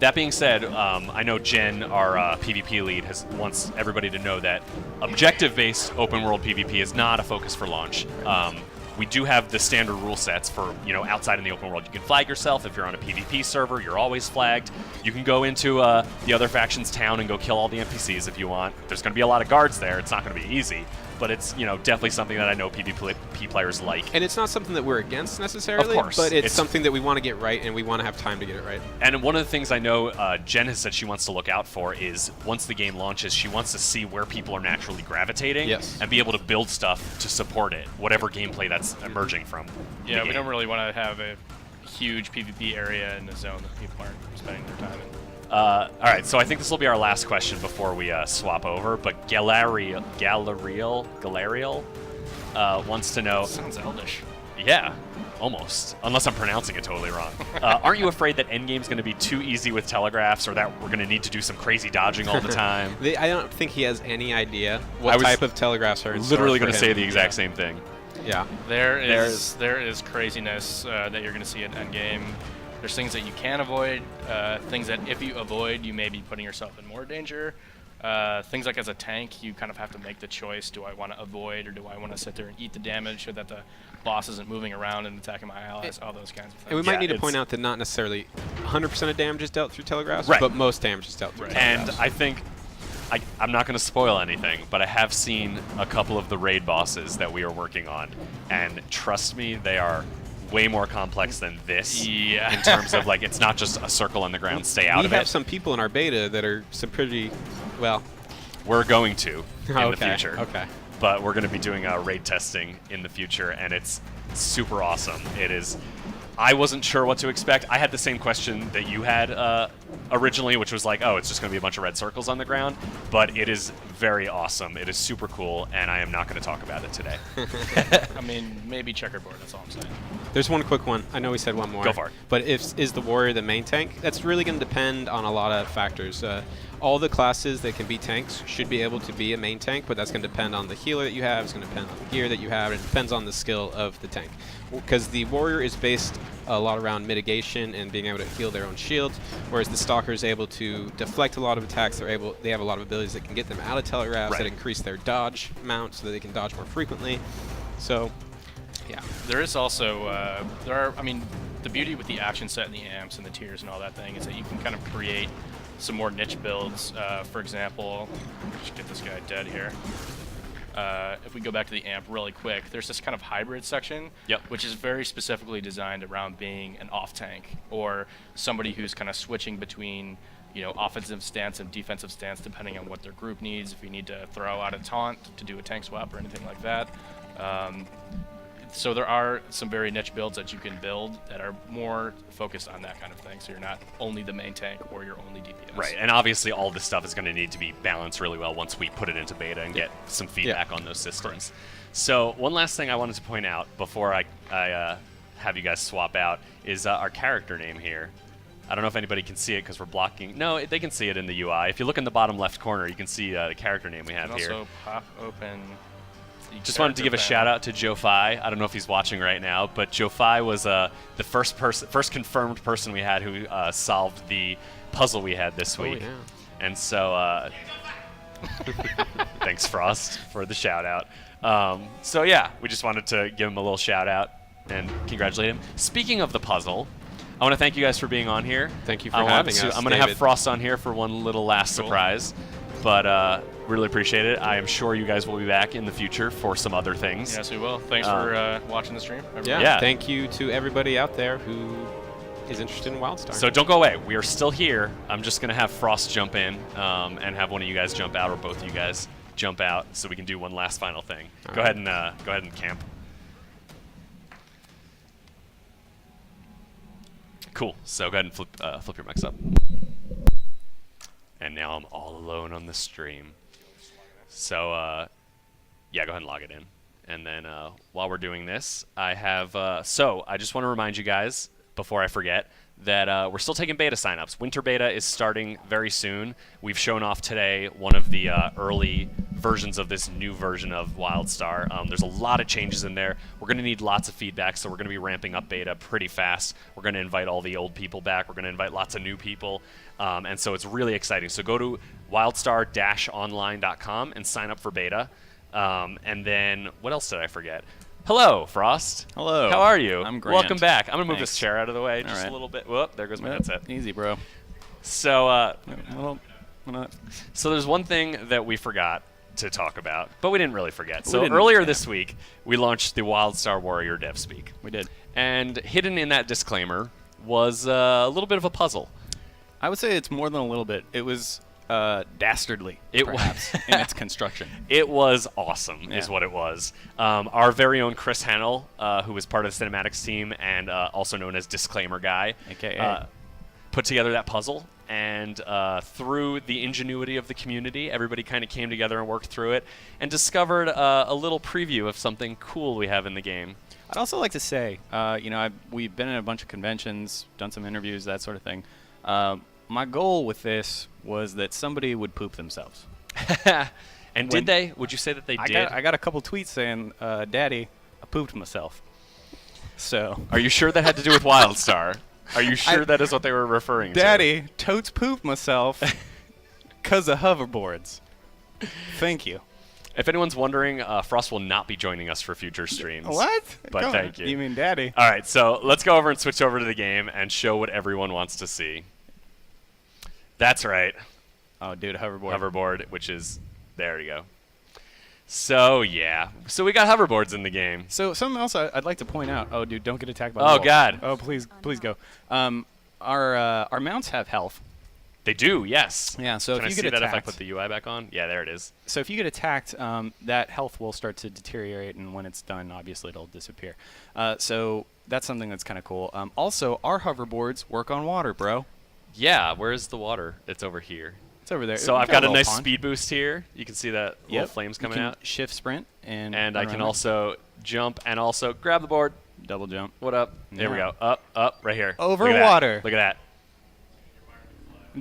That being said, I know Jen, our PvP lead, wants everybody to know that objective-based open-world PvP is not a focus for launch. We do have the standard rule sets for, outside in the open world. You can flag yourself. If you're on a PvP server, you're always flagged. You can go into the other faction's town and go kill all the NPCs if you want. There's going to be a lot of guards there. It's not going to be easy. but it's definitely something that I know PvP players like. And it's not something that we're against necessarily, Of course. but it's something that we want to get right, and we want to have time to get it right. And one of the things I know Jen has said she wants to look out for is once the game launches, she wants to see where people are naturally gravitating and be able to build stuff to support it, whatever gameplay that's emerging from. Yeah, we don't really want to have a huge PvP area in the zone that people aren't spending their time in. All right, so I think this will be our last question before we swap over, but Galariel wants to know... Sounds elvish. Yeah, almost, unless I'm pronouncing it totally wrong. Aren't you afraid that endgame's going to be too easy with telegraphs, or that we're going to need to do some crazy dodging all the time? I don't think he has any idea what type of telegraphs are in store literally for going to him. say the exact same thing. Yeah. There is craziness that you're going to see at endgame. There's things that you can avoid, things that if you avoid, you may be putting yourself in more danger. Things like as a tank, you kind of have to make the choice, do I want to avoid or do I want to sit there and eat the damage so that the boss isn't moving around and attacking my allies, all those kinds of things. And we might need to point out that not necessarily 100% of damage is dealt through telegraphs, but most damage is dealt through telegraphs. And I think, I'm not going to spoil anything, but I have seen a couple of the raid bosses that we are working on, and trust me, they are way more complex than this in terms of it's not just a circle on the ground, stay out of it. We have some people in our beta that are some pretty, well... We're going to in the future. Okay. But we're going to be doing raid testing in the future, and it's super awesome. It is... I wasn't sure what to expect. I had the same question that you had originally, which was like, oh, it's just going to be a bunch of red circles on the ground. But it is very awesome. It is super cool, and I am not going to talk about it today. I mean, maybe checkerboard, that's all I'm saying. There's one quick one. I know we said one more. Go for it. But is the warrior the main tank? That's really going to depend on a lot of factors. All the classes that can be tanks should be able to be a main tank, but that's going to depend on the healer that you have, it's going to depend on the gear that you have, and it depends on the skill of the tank. Because the warrior is based a lot around mitigation and being able to heal their own shields, whereas the stalker is able to deflect a lot of attacks. They have a lot of abilities that can get them out of telegraphs, that increase their dodge amount so that they can dodge more frequently. So, yeah. There is also, I mean, the beauty with the action set and the amps and the tiers and all that thing is that you can kind of create some more niche builds. For example, just get this guy dead here. If we go back to the amp really quick, there's this kind of hybrid section, which is very specifically designed around being an off tank or somebody who's kind of switching between, offensive stance and defensive stance depending on what their group needs. If you need to throw out a taunt to do a tank swap or anything like that. So there are some very niche builds that you can build that are more focused on that kind of thing. So you're not only the main tank or you're only DPS. Right, and obviously all this stuff is going to need to be balanced really well once we put it into beta and get some feedback on those systems. So one last thing I wanted to point out before I have you guys swap out is our character name here. I don't know if anybody can see it because we're blocking. No, they can see it in the UI. If you look in the bottom left corner, you can see the character name we have here. Also pop open. Just wanted to give a shout out to Joe Fi. I don't know if he's watching right now, but Joe Fi was the first confirmed person we had who solved the puzzle we had this week. Yeah. And so, thanks Frost for the shout out. So yeah, we just wanted to give him a little shout out and congratulate him. Speaking of the puzzle, I want to thank you guys for being on here. Thank you for having us. I'm going to have Frost on here for one little last surprise, but really appreciate it. I am sure you guys will be back in the future for some other things. Yes, we will. Thanks for watching the stream. Yeah. Thank you to everybody out there who is interested in WildStar. So don't go away. We are still here. I'm just going to have Frost jump in and have one of you guys jump out, or both of you guys jump out, so we can do one last final thing. Go ahead and camp. Cool. So go ahead and flip your mics up. And now I'm all alone on the stream. So yeah, go ahead and log it in. And then while we're doing this, I have so I just want to remind you guys before I forget that we're still taking beta signups. Winter beta is starting very soon. We've shown off today one of the early versions of this new version of WildStar. There's a lot of changes in there. We're going to need lots of feedback, so we're going to be ramping up beta pretty fast. We're going to invite all the old people back. We're going to invite lots of new people. And so it's really exciting. So go to wildstar-online.com and sign up for beta. And then, what else did I forget? Hello, Frost. Hello. How are you? I'm great. Welcome back. I'm going to move Thanks. this chair out of the way just right. a little bit. Whoop, there goes my headset. Easy, bro. So, Well, so there's one thing that we forgot to talk about, but we didn't really forget. So didn't, earlier yeah. this week, we launched the WildStar Warrior Dev Speak. We did. And hidden in that disclaimer was a little bit of a puzzle. I would say it's more than a little bit. It was dastardly, perhaps, in its construction. It was awesome, is Yeah. what it was. Our very own Chris Hennell, who was part of the cinematics team and also known as Disclaimer Guy, AKA. put together that puzzle. And through the ingenuity of the community, everybody kind of came together and worked through it and discovered a little preview of something cool we have in the game. I'd also like to say, we've been in a bunch of conventions, done some interviews, that sort of thing. My goal with this was that somebody would poop themselves. And did they? Would you say that they did? I got a couple tweets saying, Daddy, I pooped myself. So. Are you sure that had to do with WildStar? Are you sure that is what they were referring to? Daddy, totes pooped myself because of hoverboards. Thank you. If anyone's wondering, Frost will not be joining us for future streams. What? But Come thank on. you. You mean Daddy? All right, so let's go over and switch over to the game and show what everyone wants to see. That's right. Oh, dude, hoverboard. Hoverboard, which is, there you go. So, yeah. So we got hoverboards in the game. So something else I'd like to point out. Oh, dude, don't get attacked by Oh, the wolf. God. Oh, please go. Our mounts have health. They do, yes. Yeah, so Can I if you see get that if I attacked, put the UI back on? Yeah, there it is. so if you get attacked, that health will start to deteriorate, and when it's done, obviously it'll disappear. So that's something that's kind of cool. Also, our hoverboards work on water, bro. Yeah, where's the water? It's over here. It's over there. So We've I've got a little nice pond. speed boost here. You can see that little Yep. flames You coming can out. Shift sprint and And I run can around also jump and also grab the board. it. Double jump. What up? There we Yeah. go. Up, right here. Over Look at that. water. Look at that.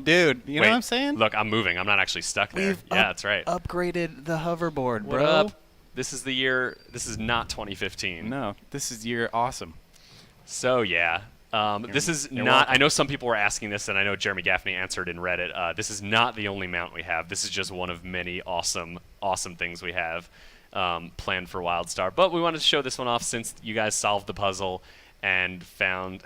Dude, you know Wait, what I'm saying? Look, I'm moving. I'm not actually stuck there. We've Yeah, that's right. upgraded the hoverboard, What bro. up? This is the year. This is not 2015. No, this is your awesome. So yeah, this is you're not. welcome. I know some people were asking this, and I know Jeremy Gaffney answered in Reddit. This is not the only mount we have. This is just one of many awesome things we have planned for WildStar. But we wanted to show this one off since you guys solved the puzzle and found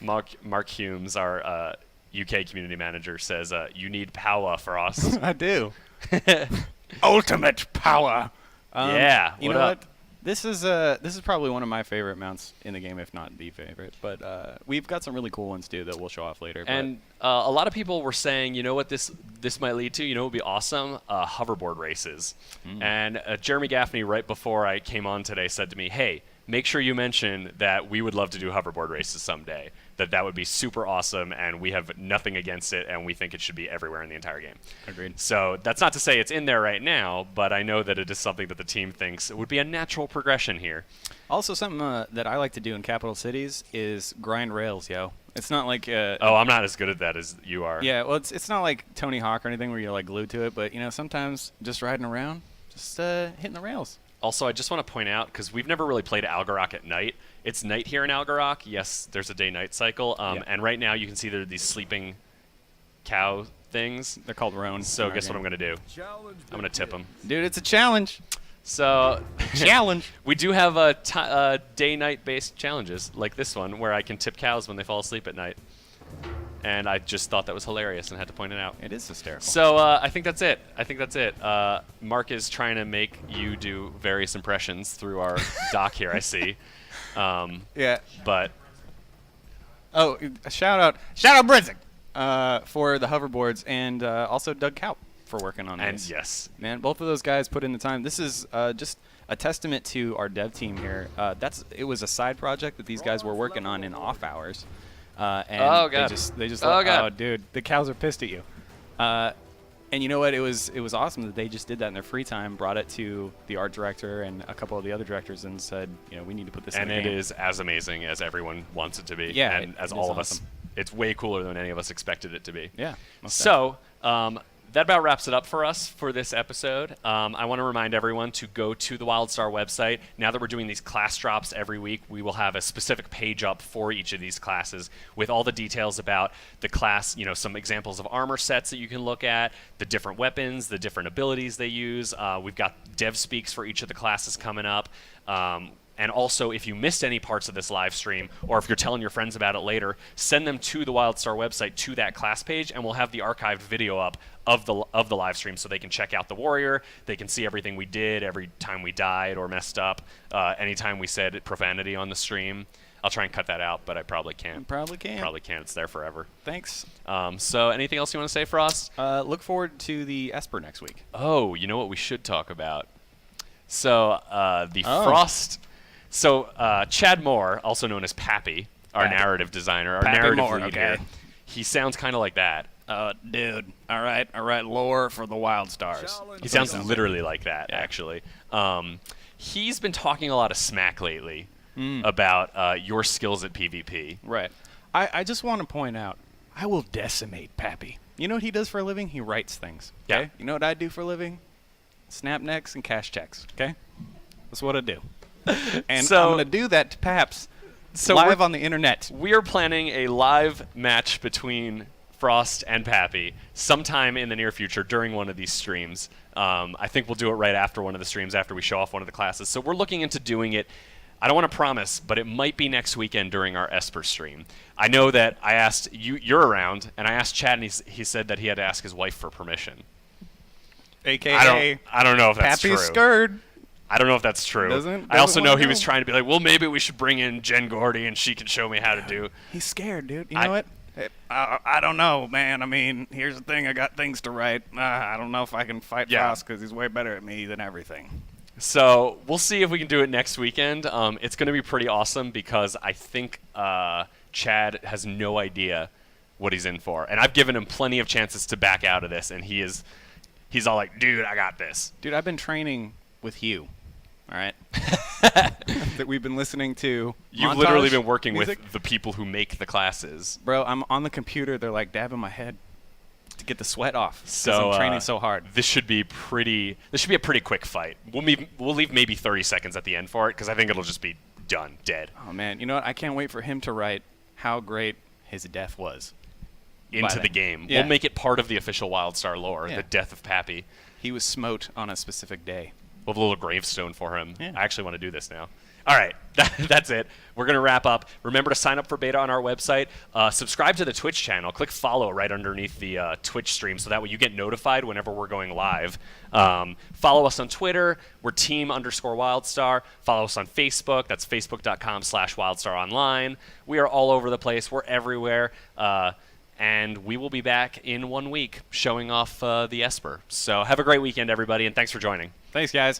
Mark Humes, our UK community manager, says you need power for us. I do. Ultimate power. Yeah, You what know up? what? This is probably one of my favorite mounts in the game, if not the favorite. But we've got some really cool ones too that we'll show off later. And a lot of people were saying, you know what this might lead to? You know what would be awesome? Hoverboard races. And Jeremy Gaffney, right before I came on today, said to me, hey, make sure you mention that we would love to do hoverboard races someday. That would be super awesome, and we have nothing against it, and we think it should be everywhere in the entire game. Agreed. So that's not to say it's in there right now, but I know that it is something that the team thinks would be a natural progression here. Also, something that I like to do in capital cities is grind rails, yo. It's not like Oh, I'm not as good at that as you are. yeah, well, it's not like Tony Hawk or anything where you're like glued to it, but you know, sometimes just riding around, just hitting the rails. Also, I just want to point out, because we've never really played Algorok at night. It's night here in Algorok. Yes, there's a day-night cycle. Yeah. And right now you can see there are these sleeping cow things. They're called roan. So guess what I'm going to do? I'm going to tip them. Dude, it's a challenge. So Challenge. we do have a day-night based challenges like this one where I can tip cows when they fall asleep at night. And I just thought that was hilarious and had to point it out. It is hysterical. So I think that's it. Mark is trying to make you do various impressions through our doc here, I see. Yeah. But Oh, shout out Brinzig for the hoverboards, and also Doug Kaup for working on and this. yes, Man, both of those guys put in the time. This is just a testament to our dev team here. It was a side project that these guys were working on in off hours. And Oh, God. they just Oh, like, God. oh, dude, the cows are pissed at you. And you know what? It was awesome that they just did that in their free time, brought it to the art director and a couple of the other directors, and said, you know, we need to put this and in the it game. is as amazing as everyone wants it to be. Yeah, and as it all is of us, awesome. it's way cooler than any of us expected it to be. Yeah. most So, that about wraps it up for us for this episode. I want to remind everyone to go to the WildStar website. Now that we're doing these class drops every week, we will have a specific page up for each of these classes with all the details about the class, you know, some examples of armor sets that you can look at, the different weapons, the different abilities they use. We've got dev speaks for each of the classes coming up. And also, if you missed any parts of this live stream, or if you're telling your friends about it later, send them to the WildStar website, to that class page, and we'll have the archived video up of the live stream so they can check out the warrior. They can see everything we did, every time we died or messed up, anytime we said profanity on the stream. I'll try and cut that out, but I probably can't. You probably can't. Probably can't. It's there forever. Thanks. So anything else you want to say, Frost? Look forward to the Esper next week. Oh, you know what we should talk about? So Frost. So Chad Moore, also known as Pappy, our narrative designer, our Pappy narrative Moore, lead okay. here, he sounds kind of like that. Dude. All right. Lore for the WildStars. He sounds literally like that, actually. He's been talking a lot of smack lately about your skills at PvP. Right. I just want to point out, I will decimate Pappy. You know what he does for a living? He writes things. Okay? Yeah. You know what I do for a living? Snap necks and cash checks. Okay? That's what I do. And So- I'm going to do that to Paps So live we're- on the internet. We are planning a live match between Frost and Pappy sometime in the near future during one of these streams. I think we'll do it right after one of the streams, after we show off one of the classes. So we're looking into doing it. I don't want to promise, but it might be next weekend during our Esper stream. I know that I asked you're around, and I asked Chad, and he said that he had to ask his wife for permission. AKA I don't know if that's Pappy's true. scared. I don't know if that's true. Doesn't I also know wanna he was know. trying to be like, well, maybe we should bring in Jen Gordy and she can show me how to do. He's scared, dude. You know what? I don't know, man. I mean, here's the thing. I got things to write. I don't know if I can fight Yeah. Frost because he's way better at me than everything. So we'll see if we can do it next weekend. It's going to be pretty awesome because I think Chad has no idea what he's in for, and I've given him plenty of chances to back out of this, and he's all like, "Dude, I got this." Dude, I've been training with Hugh. All right. That we've been listening to. You've montage literally been working music. with the people who make the classes. Bro, I'm on the computer. They're like dabbing my head to get the sweat off. 'cause So I'm training so hard. This should be a pretty quick fight. We'll leave maybe 30 seconds at the end for it because I think it'll just be done, dead. Oh man, you know what? I can't wait for him to write how great his death was. Into then. the game. Yeah. We'll make it part of the official WildStar lore, Yeah. the death of Pappy. He was smote on a specific day. We'll have a little gravestone for him. Yeah. I actually want to do this now. All right, that's it. We're going to wrap up. Remember to sign up for beta on our website. Subscribe to the Twitch channel. Click follow right underneath the Twitch stream so that way you get notified whenever we're going live. Follow us on Twitter. We're team_WildStar. Follow us on Facebook. That's facebook.com/WildStarOnline. We are all over the place. We're everywhere. And we will be back in 1 week showing off the Esper. So have a great weekend, everybody, and thanks for joining. Thanks, guys.